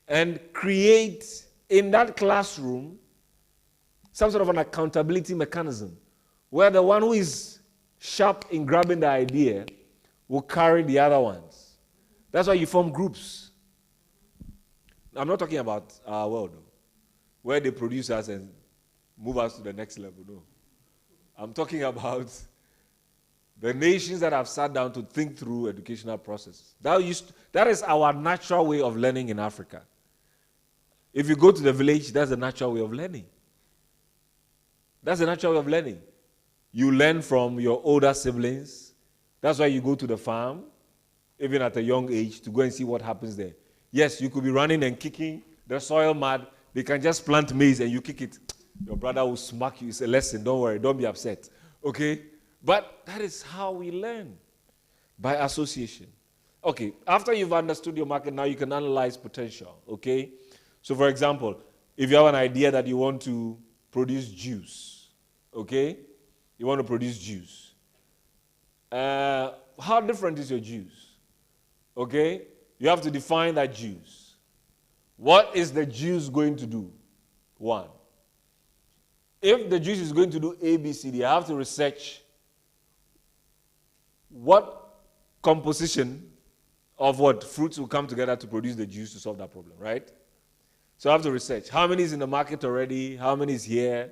and create in that classroom some sort of an accountability mechanism where the one who is sharp in grabbing the idea will carry the other ones. That's why you form groups. I'm not talking about our world, though, where they produce us and move us to the next level. No. I'm talking about the nations that have sat down to think through educational processes. That is our natural way of learning in Africa. If you go to the village, that's the natural way of learning. That's the natural way of learning. You learn from your older siblings. That's why you go to the farm, even at a young age, to go and see what happens there. Yes, you could be running and kicking the soil mud. They can just plant maize and you kick it. Your brother will smack you. It's a lesson. Don't worry. Don't be upset. Okay? But that is how we learn, by association. Okay, after you've understood your market, now you can analyze potential. Okay? So, for example, if you have an idea that you want to produce juice, okay? You want to produce juice. How different is your juice? Okay? You have to define that juice. What is the juice going to do? One. If the juice is going to do A, B, C, D, I have to research what composition of what fruits will come together to produce the juice to solve that problem, right? So I have to research. How many is in the market already? How many is here?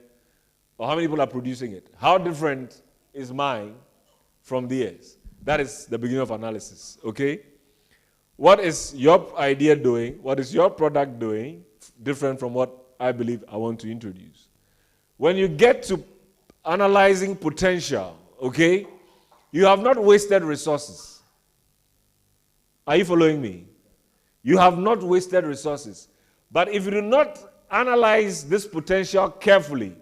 Or how many people are producing it? How different is mine from theirs? That is the beginning of analysis, okay? What is your idea doing? What is your product doing different from what I believe I want to introduce? When you get to analyzing potential, okay, you have not wasted resources. Are you following me? You have not wasted resources. But if you do not analyze this potential carefully,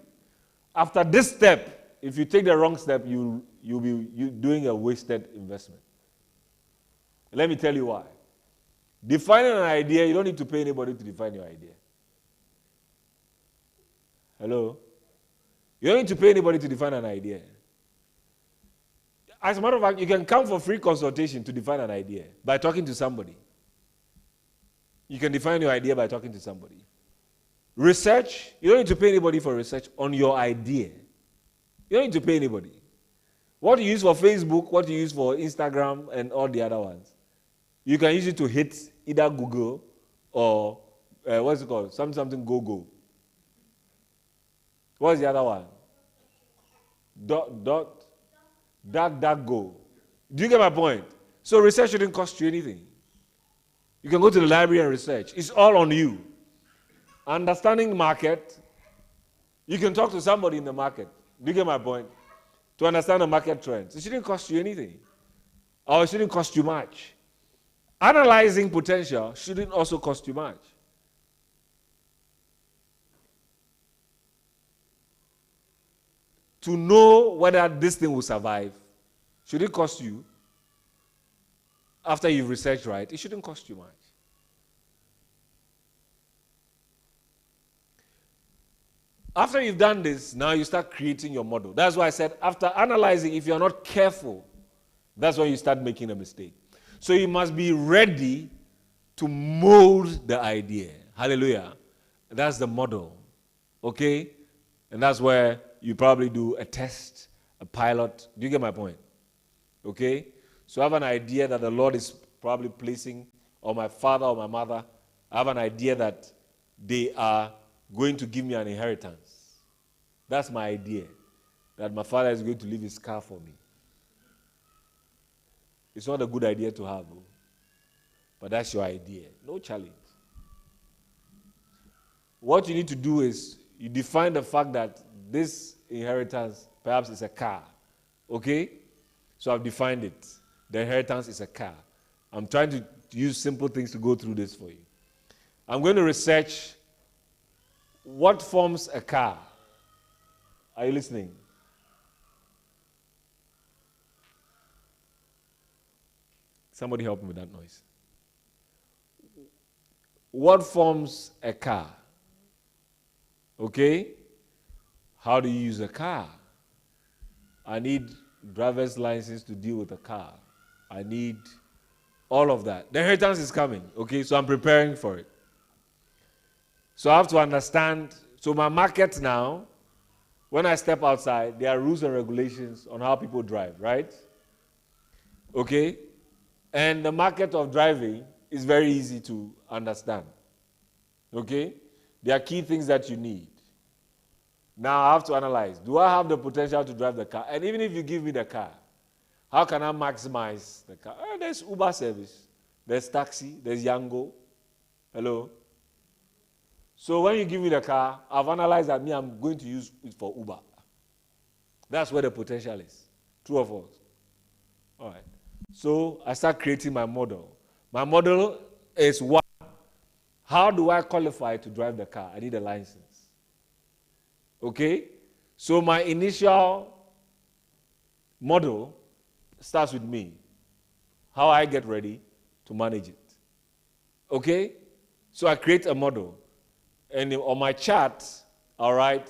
after this step, if you take the wrong step, you'll be doing a wasted investment. Let me tell you why. Defining an idea, you don't need to pay anybody to define your idea. Hello? You don't need to pay anybody to define an idea. As a matter of fact, you can come for free consultation to define an idea by talking to somebody. You can define your idea by talking to somebody. Research, you don't need to pay anybody for research on your idea. You don't need to pay anybody. What you use for Facebook, what you use for Instagram, and all the other ones, you can use it to hit either Google or, what's it called? Something go. What's the other one? Go. Do you get my point? So research shouldn't cost you anything. You can go to the library and research. It's all on you. Understanding the market, you can talk to somebody in the market. Do you get my point? To understand the market trends. It shouldn't cost you anything. Or it shouldn't cost you much. Analyzing potential shouldn't also cost you much. To know whether this thing will survive, should it cost you? After you've researched right, it shouldn't cost you much. After you've done this, now you start creating your model. That's why I said after analyzing, if you're not careful, that's when you start making a mistake. So you must be ready to mold the idea. Hallelujah. That's the model. Okay? And that's where you probably do a test, a pilot. Do you get my point? Okay? So I have an idea that the Lord is probably placing, or my father or my mother, I have an idea that they are going to give me an inheritance. That's my idea, that my father is going to leave his car for me. It's not a good idea to have, but that's your idea. No challenge. What you need to do is you define the fact that this inheritance perhaps is a car. Okay? So I've defined it. The inheritance is a car. I'm trying to use simple things to go through this for you. I'm going to research what forms a car. Are you listening? Somebody help me with that noise. What forms a car? Okay? How do you use a car? I need driver's license to deal with a car. I need all of that. The inheritance is coming, okay? So I'm preparing for it. So I have to understand. So my market now, when I step outside, there are rules and regulations on how people drive, right? Okay? And the market of driving is very easy to understand. Okay? There are key things that you need. Now I have to analyze. Do I have the potential to drive the car? And even if you give me the car, how can I maximize the car? There's Uber service. There's taxi. There's Yango. Hello? So when you give me the car, I've analyzed that I'm going to use it for Uber. That's where the potential is. True or false? All right. So I start creating my model. My model is one. How do I qualify to drive the car? I need a license. Okay? So my initial model starts with me. How I get ready to manage it. Okay? So I create a model. And on my chart, I'll write,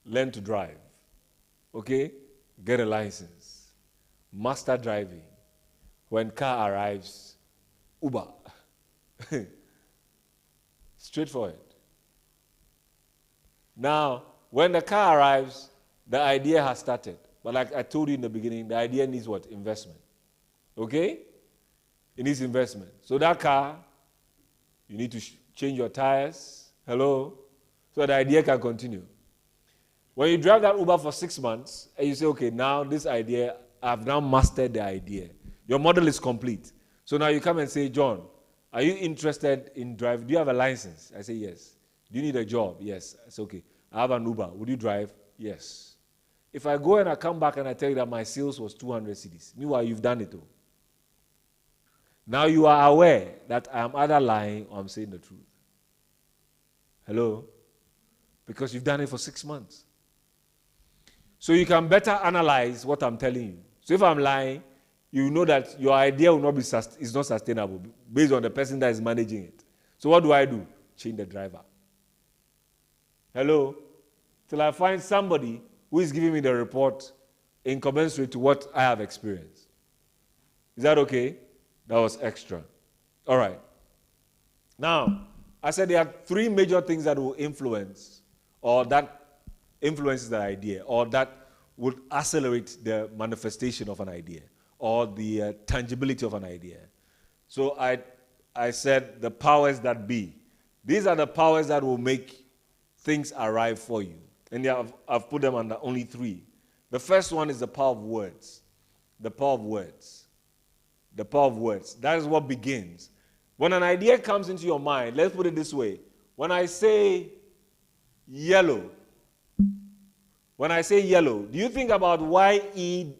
learn to drive. Okay? Get a license. Master driving. When car arrives, Uber. Straightforward. Now, when the car arrives, the idea has started. But like I told you in the beginning, the idea needs what? Investment. Okay? It needs investment. So that car, you need to change your tires. Hello? So the idea can continue. When you drive that Uber for 6 months, and you say, okay, now this idea, I've now mastered the idea. Your model is complete. So now you come and say, John, are you interested in driving? Do you have a license? I say, yes. Do you need a job? Yes. I say, okay. I have an Uber. Would you drive? Yes. If I go and I come back and I tell you that my sales was 200 cedis, meanwhile, you've done it all. Now you are aware that I am either lying or I'm saying the truth. Hello? Because you've done it for 6 months. So you can better analyze what I'm telling you. So if I'm lying, you know that your idea will not be is not sustainable based on the person that is managing it. So what do? Change the driver. Hello? Till I find somebody who is giving me the report in commensurate to what I have experienced. Is that okay? That was extra. All right. Now, I said there are 3 major things that will influence, or that influences the idea, or that would accelerate the manifestation of an idea, or the tangibility of an idea. So I said the powers that be. These are the powers that will make things arrive for you. And I've put them under only 3. The first one is the power of words. The power of words. The power of words. That is what begins. When an idea comes into your mind, let's put it this way. When I say yellow, do you think about YELLOW?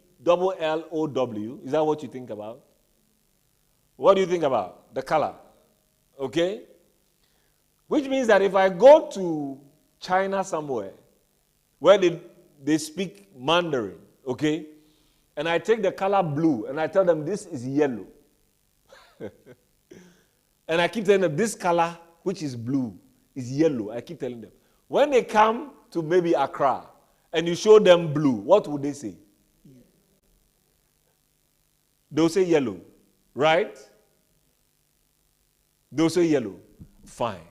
Is that what you think about? What do you think about? The color. Okay? Which means that if I go to China somewhere where they speak Mandarin, okay, and I take the color blue and I tell them this is yellow, and I keep telling them this color, which is blue, is yellow. I keep telling them. When they come to maybe Accra and you show them blue, what would they say? They'll say yellow, right? They'll say yellow. Fine.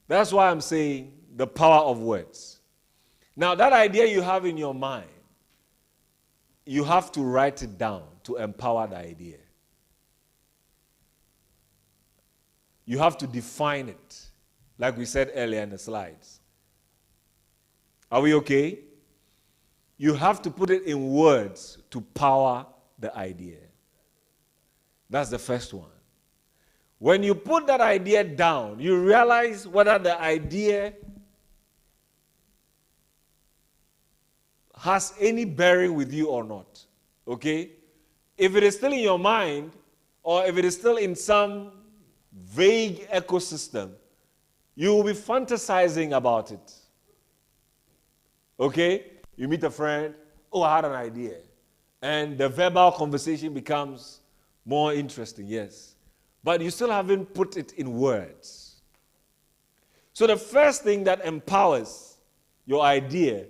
That's why I'm saying the power of words. Now, that idea you have in your mind, you have to write it down to empower the idea. You have to define it, like we said earlier in the slides. Are we okay? You have to put it in words to power the idea. That's the first one. When you put that idea down, you realize whether the idea has any bearing with you or not. Okay? If it is still in your mind, or if it is still in some vague ecosystem, you will be fantasizing about it. Okay? You meet a friend, oh, I had an idea. And the verbal conversation becomes more interesting, yes. But you still haven't put it in words. So the first thing that empowers your idea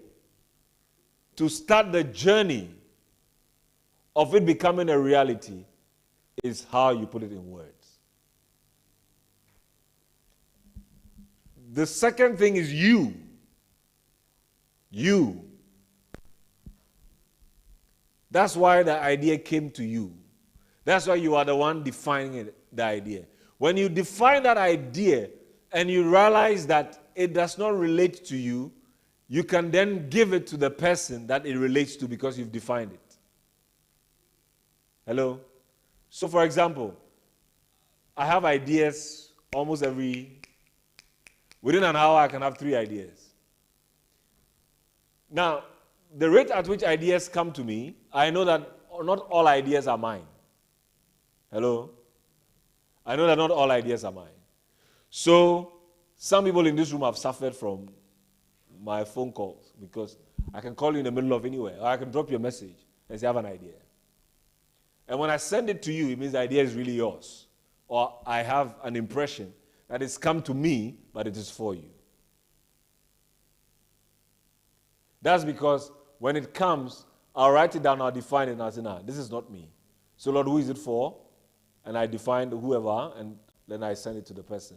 to start the journey of it becoming a reality is how you put it in words. The second thing is you. You. That's why the idea came to you. That's why you are the one defining it, the idea. When you define that idea and you realize that it does not relate to you, you can then give it to the person that it relates to because you've defined it. Hello? So, for example, I have ideas almost within an hour I can have 3 ideas. Now, the rate at which ideas come to me, I know that not all ideas are mine. Hello? I know that not all ideas are mine. So, some people in this room have suffered from my phone calls because I can call you in the middle of anywhere, or I can drop you a message and say, I have an idea. And when I send it to you, it means the idea is really yours. Or I have an impression that it's come to me, but it is for you. That's because when it comes, I'll write it down, I'll define it, and I'll say, nah, this is not me. So, Lord, who is it for? And I define whoever, and then I send it to the person.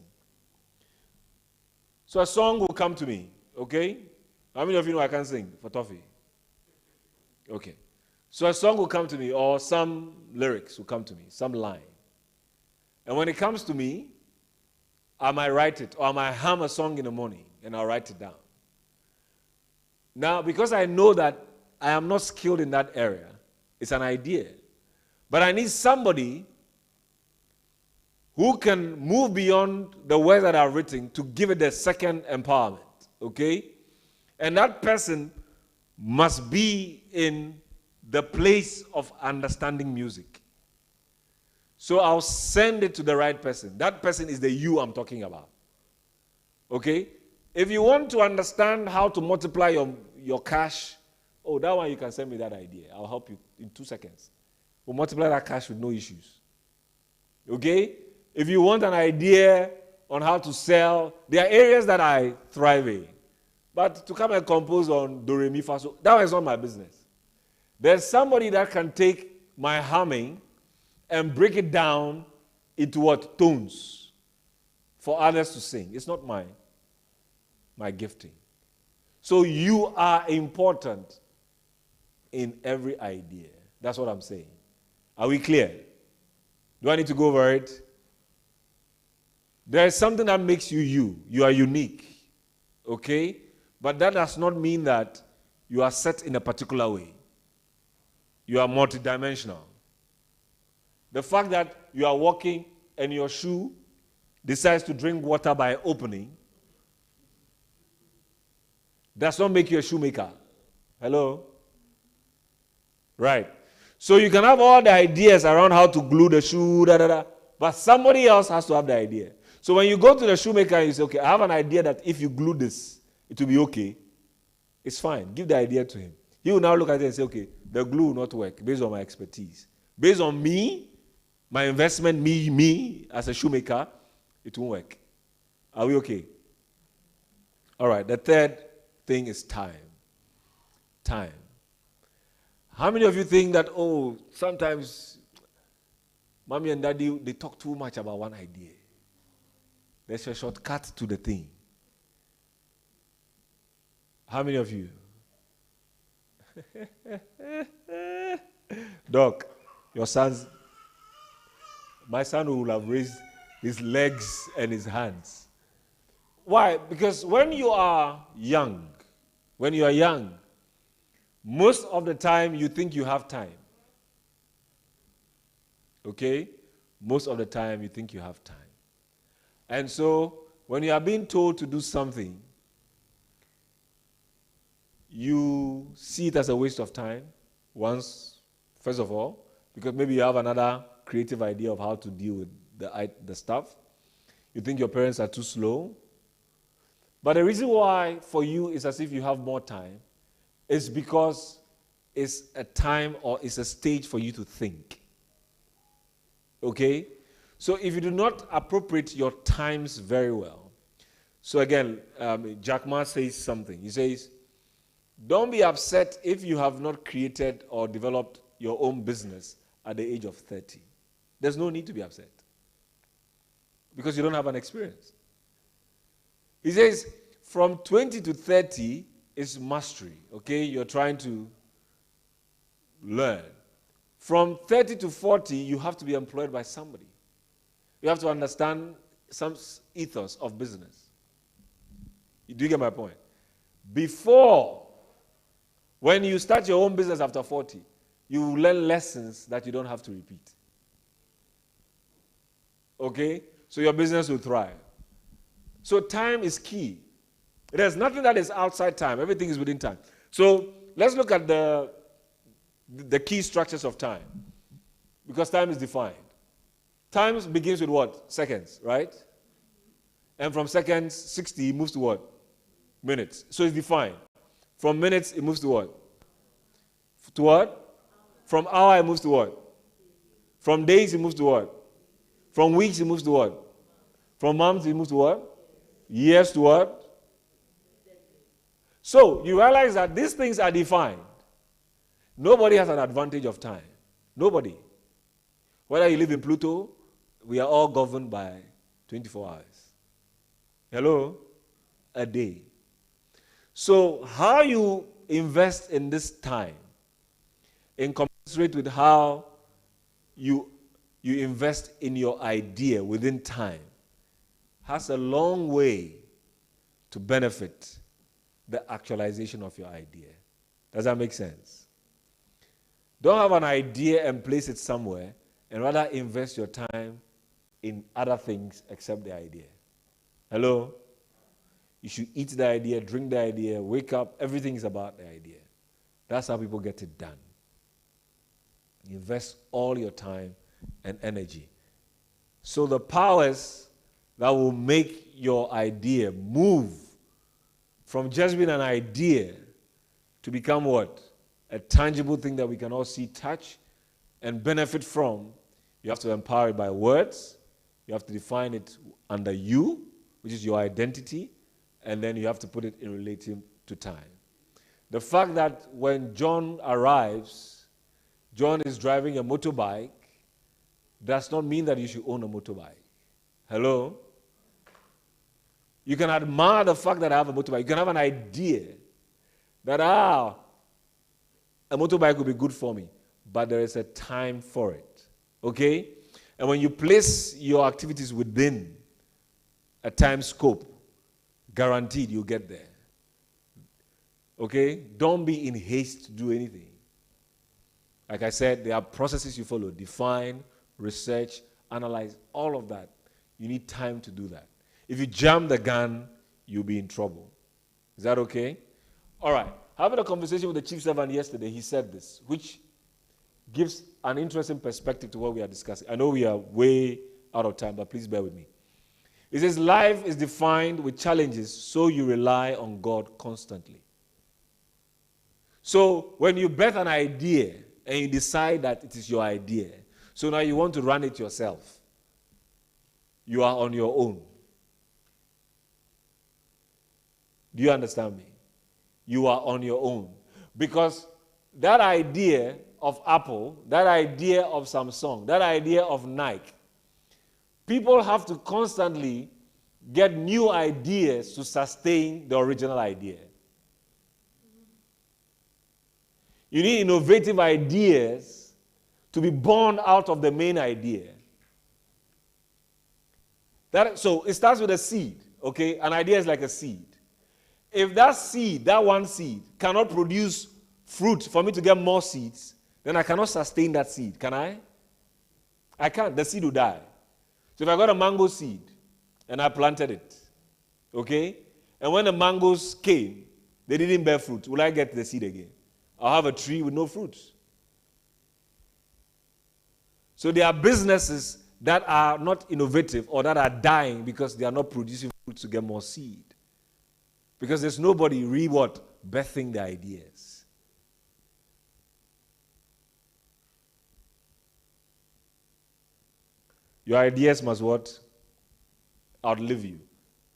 So a song will come to me, okay? How many of you know I can sing for Toffee? Okay. So a song will come to me, or some lyrics will come to me, some line. And when it comes to me, I might write it, or I might hum a song in the morning, and I'll write it down. Now, because I know that I am not skilled in that area, it's an idea. But I need somebody who can move beyond the words that are written to give it the second empowerment, okay? And that person must be in the place of understanding music. So I'll send it to the right person. That person is the you I'm talking about, okay? If you want to understand how to multiply your cash, oh, that one you can send me that idea. I'll help you in 2 seconds. We'll multiply that cash with no issues, okay? If you want an idea on how to sell, there are areas that I thrive in. But to come and compose on Do, Re, Mi, Fa, So, that is not my business. There's somebody that can take my humming and break it down into what? Tones for others to sing. It's not my gifting. So you are important in every idea. That's what I'm saying. Are we clear? Do I need to go over it? There is something that makes you you. You are unique. Okay? But that does not mean that you are set in a particular way. You are multidimensional. The fact that you are walking and your shoe decides to drink water by opening does not make you a shoemaker. Hello? Right. So you can have all the ideas around how to glue the shoe, but somebody else has to have the idea. So when you go to the shoemaker and you say, okay, I have an idea that if you glue this, it will be okay. It's fine. Give the idea to him. He will now look at it and say, okay, the glue will not work based on my expertise. Based on me, my investment, me as a shoemaker, it won't work. Are we okay? All right. The third thing is time. Time. How many of you think that, oh, sometimes mommy and daddy, they talk too much about one idea? There's a shortcut to the thing. How many of you? Doc, your sons, my son will have raised his legs and his hands. Why? Because when you are young, when you are young, most of the time you think you have time. Okay? Most of the time you think you have time. And so, when you are being told to do something, you see it as a waste of time, first of all, because maybe you have another creative idea of how to deal with the stuff. You think your parents are too slow. But the reason why for you it's as if you have more time is because it's a time or it's a stage for you to think. Okay? So if you do not appropriate your times very well, so again, Jack Ma says something. He says, don't be upset if you have not created or developed your own business at the age of 30. There's no need to be upset because you don't have an experience. He says, from 20 to 30 is mastery, okay? You're trying to learn. From 30 to 40, you have to be employed by somebody. You have to understand some ethos of business. Do you get my point? Before, when you start your own business after 40, you learn lessons that you don't have to repeat. Okay? So your business will thrive. So time is key. There's nothing that is outside time. Everything is within time. So let's look at the key structures of time. Because time is defined. Time begins with what? Seconds, right? And from seconds, 60, it moves to what? Minutes. So it's defined. From minutes, it moves to what? To what? From hour, it moves to what? From days, it moves to what? From weeks, it moves to what? From months, it moves to what? Years to what? So you realize that these things are defined. Nobody has an advantage of time. Nobody. Whether you live in Pluto, we are all governed by 24 hours. Hello? A day. So how you invest in this time, in commensurate with how you invest in your idea within time, has a long way to benefit the actualization of your idea. Does that make sense? Don't have an idea and place it somewhere, and rather invest your time in other things except the idea. Hello? You should eat the idea, drink the idea, wake up. Everything is about the idea. That's how people get it done. Invest all your time and energy. So the powers that will make your idea move from just being an idea to become what? A tangible thing that we can all see, touch, and benefit from. You have to empower it by words. You have to define it under you, which is your identity, and then you have to put it in relation to time. The fact that when John arrives, John is driving a motorbike, does not mean that you should own a motorbike. Hello? You can admire the fact that I have a motorbike. You can have an idea that, a motorbike will be good for me, but there is a time for it. Okay? And when you place your activities within a time scope, guaranteed you'll get there. Okay? Don't be in haste to do anything. Like I said, there are processes you follow. Define, research, analyze, all of that. You need time to do that. If you jam the gun, you'll be in trouble. Is that okay? All right. Having a conversation with the chief servant yesterday, he said this, which gives an interesting perspective to what we are discussing. I know we are way out of time, but please bear with me. He says, life is defined with challenges, so you rely on God constantly. So when you birth an idea and you decide that it is your idea, so now you want to run it yourself, you are on your own. Do you understand me? You are on your own. Because that idea of Apple, that idea of Samsung, that idea of Nike, people have to constantly get new ideas to sustain the original idea. You need innovative ideas to be born out of the main idea. So it starts with a seed, okay? An idea is like a seed. If that seed, that one seed, cannot produce fruit for me to get more seeds, then I cannot sustain that seed, can I? I can't. The seed will die. So if I got a mango seed and I planted it, okay, and when the mangoes came, they didn't bear fruit, will I get the seed again? I'll have a tree with no fruit. So there are businesses that are not innovative or that are dying because they are not producing fruit to get more seed. Because there's nobody birthing the ideas. Your ideas must outlive you.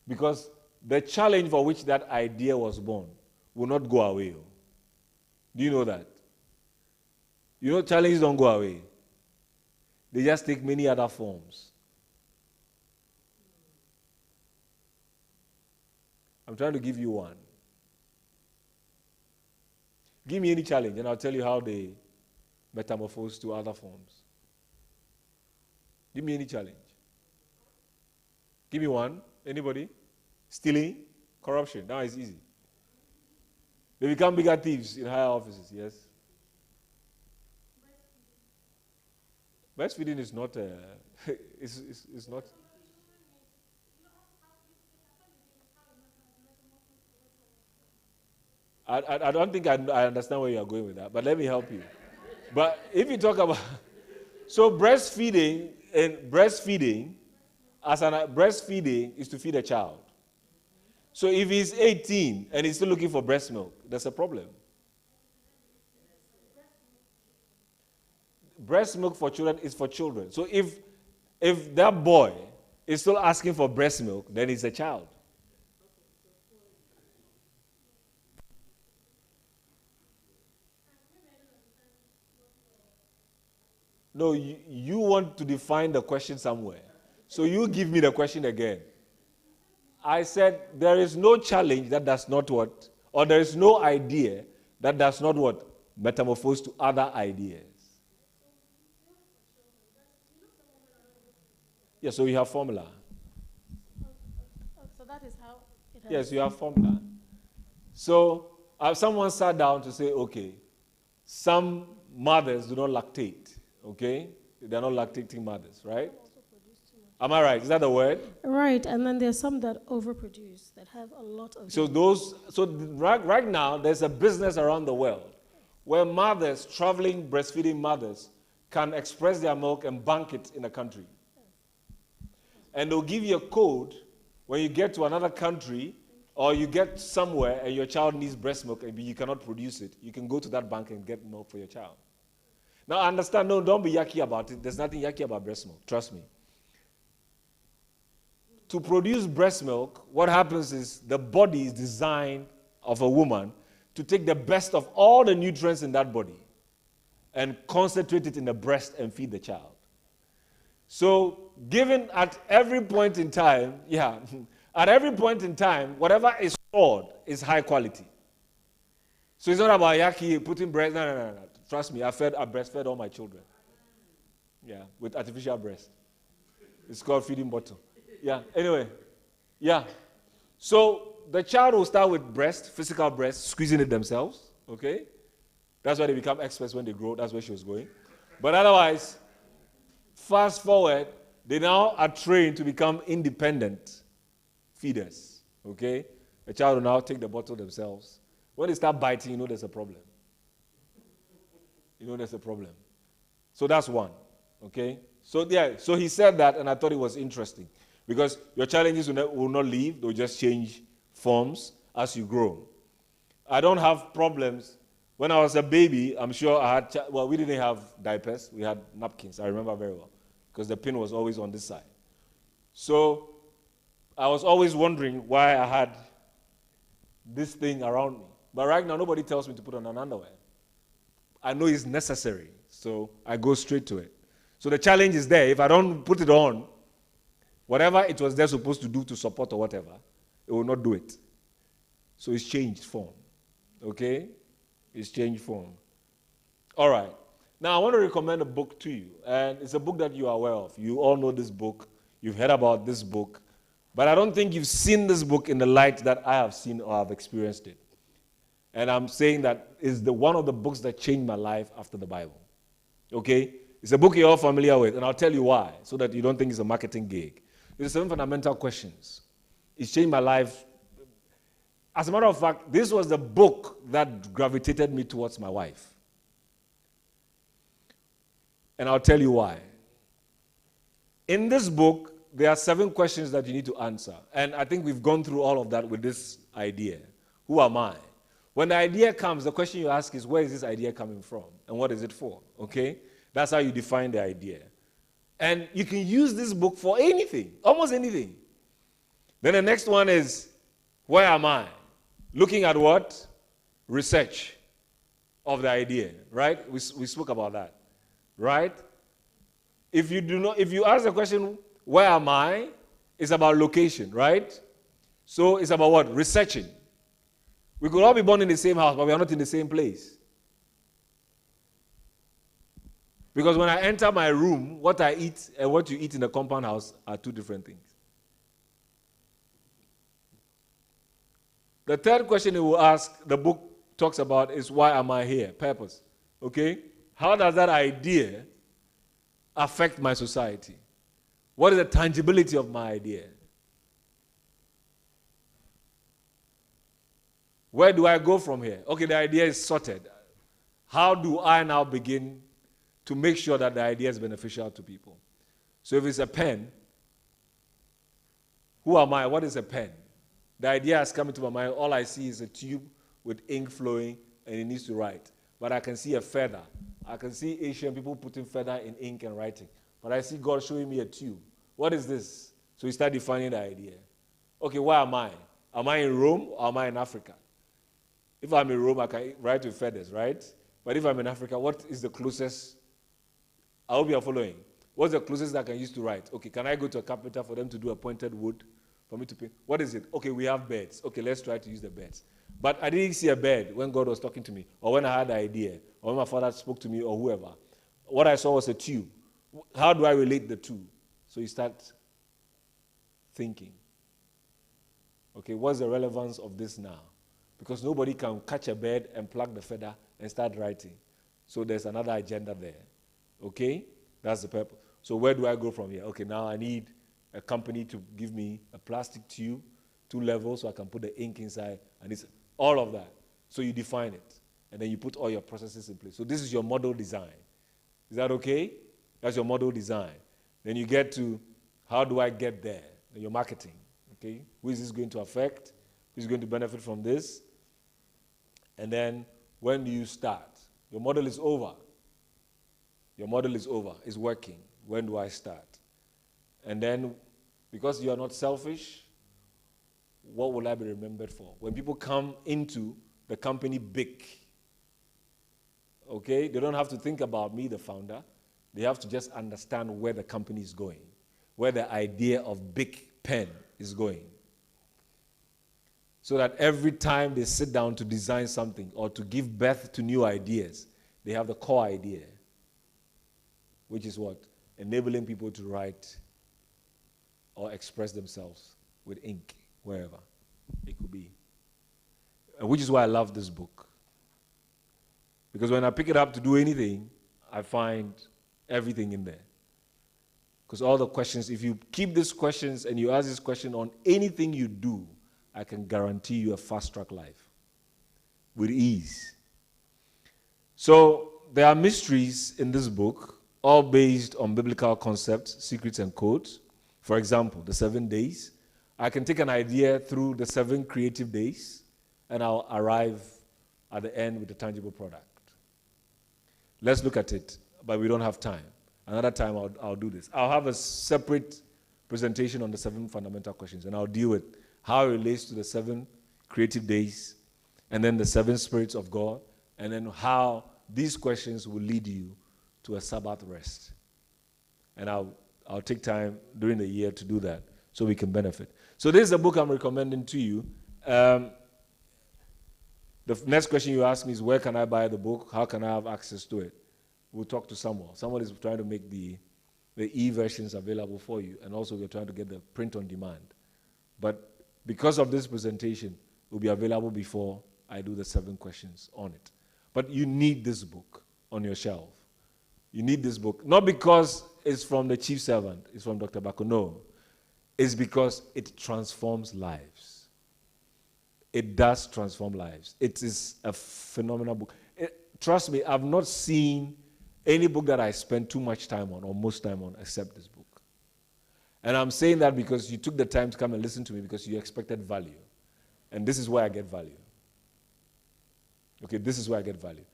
Because the challenge for which that idea was born will not go away. Do you know that? You know challenges don't go away. They just take many other forms. I'm trying to give you one. Give me any challenge and I'll tell you how they metamorphose to other forms. Give me any challenge. Give me one. Anybody? Stealing? Corruption. Now it's easy. They become bigger thieves in higher offices, yes? Breastfeeding is not, it's not. I don't think I understand where you are going with that, but let me help you. But if you talk about, so breastfeeding is to feed a child. So if he's 18 and he's still looking for breast milk, that's a problem. Breast milk for children is for children. So if that boy is still asking for breast milk, then he's a child. No, you want to define the question somewhere. So you give me the question again. I said there is no challenge that does not or there is no idea that does not metamorphose to other ideas. Yeah, so you have formula. So that is how it happens. Yes, you have formula. So someone sat down to say, okay, some mothers do not lactate. Okay? They're not lactating mothers, right? Am I right? Is that the word? Right, and then there's some that overproduce, that have a lot of... So right now, there's a business around the world where mothers, traveling breastfeeding mothers, can express their milk and bank it in a country. And they'll give you a code when you get to another country or you get somewhere and your child needs breast milk and you cannot produce it. You can go to that bank and get milk for your child. Now, understand, no, don't be yucky about it. There's nothing yucky about breast milk. Trust me. To produce breast milk, what happens is the body is designed of a woman to take the best of all the nutrients in that body and concentrate it in the breast and feed the child. So, given at every point in time, whatever is stored is high quality. So it's not about yucky, putting breast, no. Trust me, I breastfed all my children. Yeah, with artificial breast. It's called feeding bottle. Yeah, anyway. Yeah. So the child will start with breast, physical breast, squeezing it themselves. Okay? That's why they become experts when they grow. That's where she was going. But otherwise, fast forward, they now are trained to become independent feeders. Okay? The child will now take the bottle themselves. When they start biting, you know there's a problem. You know there's a problem. So that's one. Okay? So he said that, and I thought it was interesting. Because your challenges will not leave. They'll just change forms as you grow. I don't have problems. When I was a baby, I'm sure I had... we didn't have diapers. We had napkins. I remember very well. Because the pin was always on this side. So I was always wondering why I had this thing around me. But right now, nobody tells me to put on an underwear. I know it's necessary, so I go straight to it. So the challenge is there. If I don't put it on, whatever it was there supposed to do to support or whatever, it will not do it. So it's changed form. Okay? It's changed form. All right. Now, I want to recommend a book to you. And it's a book that you are aware of. You all know this book. You've heard about this book. But I don't think you've seen this book in the light that I have seen or I've experienced it. And I'm saying that it's one of the books that changed my life after the Bible. Okay? It's a book you're all familiar with, and I'll tell you why, so that you don't think it's a marketing gig. It's 7 fundamental questions. It's changed my life. As a matter of fact, this was the book that gravitated me towards my wife. And I'll tell you why. In this book, there are 7 questions that you need to answer. And I think we've gone through all of that with this idea. Who am I? When the idea comes, the question you ask is, where is this idea coming from? And what is it for? Okay? That's how you define the idea. And you can use this book for anything, almost anything. Then the next one is, where am I? Looking at what? Research of the idea, right? We spoke about that, right? If you ask the question, where am I? It's about location, right? So it's about what? Researching. We could all be born in the same house, but we are not in the same place. Because when I enter my room, what I eat and what you eat in the compound house are 2 different things. The third question it will ask, the book talks about, is why am I here? Purpose. Okay? How does that idea affect my society? What is the tangibility of my idea? Where do I go from here? Okay, the idea is sorted. How do I now begin to make sure that the idea is beneficial to people? So if it's a pen, who am I? What is a pen? The idea has come into my mind. All I see is a tube with ink flowing, and it needs to write. But I can see a feather. I can see Asian people putting feather in ink and writing. But I see God showing me a tube. What is this? So you start defining the idea. Okay, where am I? Am I in Rome or am I in Africa? If I'm in Rome, I can write with feathers, right? But if I'm in Africa, what is the closest? I hope you are following. What's the closest I can use to write? Okay, can I go to a carpenter for them to do a pointed wood for me to paint? What is it? Okay, we have birds. Okay, let's try to use the birds. But I didn't see a bird when God was talking to me, or when I had the idea, or when my father spoke to me, or whoever. What I saw was a tube. How do I relate the two? So you start thinking. Okay, what's the relevance of this now? Because nobody can catch a bird and pluck the feather and start writing. So there's another agenda there. Okay? That's the purpose. So where do I go from here? Okay, now I need a company to give me a plastic tube, 2 levels, so I can put the ink inside, and it's all of that. So you define it, and then you put all your processes in place. So this is your model design. Is that okay? That's your model design. Then you get to, how do I get there? Then your marketing. Okay? Who is this going to affect? Who's going to benefit from this? And then, when do you start? Your model is over. Your model is over. It's working. When do I start? And then, because you are not selfish, what will I be remembered for? When people come into the company big, okay, they don't have to think about me, the founder. They have to just understand where the company is going, where the idea of big pen is going. So that every time they sit down to design something or to give birth to new ideas, they have the core idea, which is what? Enabling people to write or express themselves with ink, wherever it could be. And which is why I love this book. Because when I pick it up to do anything, I find everything in there. Because all the questions, if you keep these questions and you ask this question on anything you do, I can guarantee you a fast-track life with ease. So there are mysteries in this book, all based on biblical concepts, secrets, and codes. For example, the 7 days. I can take an idea through the 7 creative days, and I'll arrive at the end with a tangible product. Let's look at it, but we don't have time. Another time I'll do this. I'll have a separate presentation on the 7 fundamental questions, and I'll deal with how it relates to the 7 creative days, and then the 7 spirits of God, and then how these questions will lead you to a Sabbath rest. And I'll take time during the year to do that so we can benefit. So this is the book I'm recommending to you. The next question you ask me is, where can I buy the book? How can I have access to it? We'll talk to someone. Someone is trying to make the e-versions available for you, and also we're trying to get the print on demand. But because of this presentation, it will be available before I do the 7 questions on it. But you need this book on your shelf. You need this book, not because it's from the chief servant, it's from Dr. Bako. No, it's because it transforms lives. It does transform lives. It is a phenomenal book. Trust me, I've not seen any book that I spent too much time on or most time on except this book. And I'm saying that because you took the time to come and listen to me because you expected value. And this is where I get value. Okay, this is where I get value.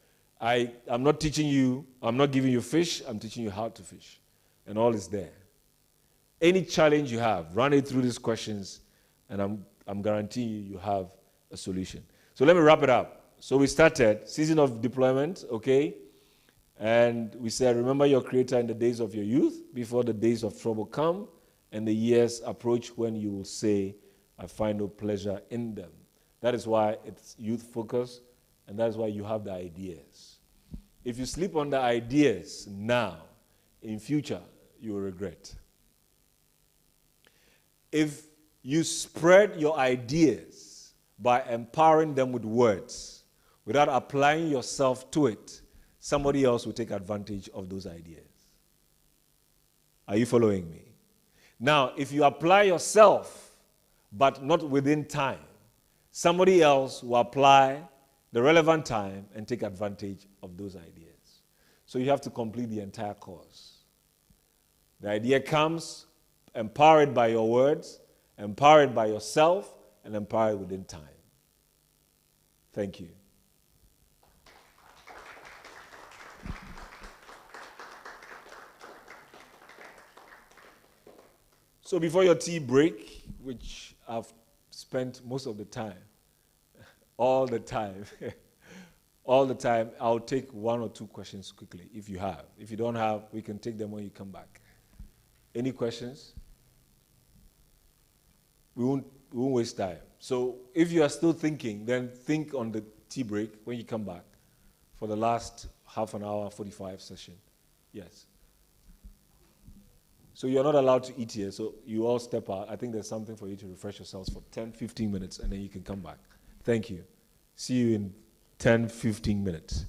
I'm not teaching you, I'm not giving you fish, I'm teaching you how to fish. And all is there. Any challenge you have, run it through these questions, and I'm guaranteeing you have a solution. So let me wrap it up. So we started, season of deployment, okay? And we said, remember your Creator in the days of your youth, before the days of trouble come, and the years approach when you will say, I find no pleasure in them. That is why it's youth-focused, and that is why you have the ideas. If you sleep on the ideas now, in future, you will regret. If you spread your ideas by empowering them with words, without applying yourself to it, somebody else will take advantage of those ideas. Are you following me? Now, if you apply yourself, but not within time, somebody else will apply the relevant time and take advantage of those ideas. So you have to complete the entire course. The idea comes, empower it by your words, empower it by yourself, and empower it within time. Thank you. So before your tea break, which I've spent most of the time, all the time, I'll take 1 or 2 questions quickly if you have. If you don't have, we can take them when you come back. Any questions? We won't waste time. So if you are still thinking, then think on the tea break when you come back for the last half an hour, 45 session. Yes. So you're not allowed to eat here, so you all step out. I think there's something for you to refresh yourselves for 10, 15 minutes, and then you can come back. Thank you. See you in 10, 15 minutes.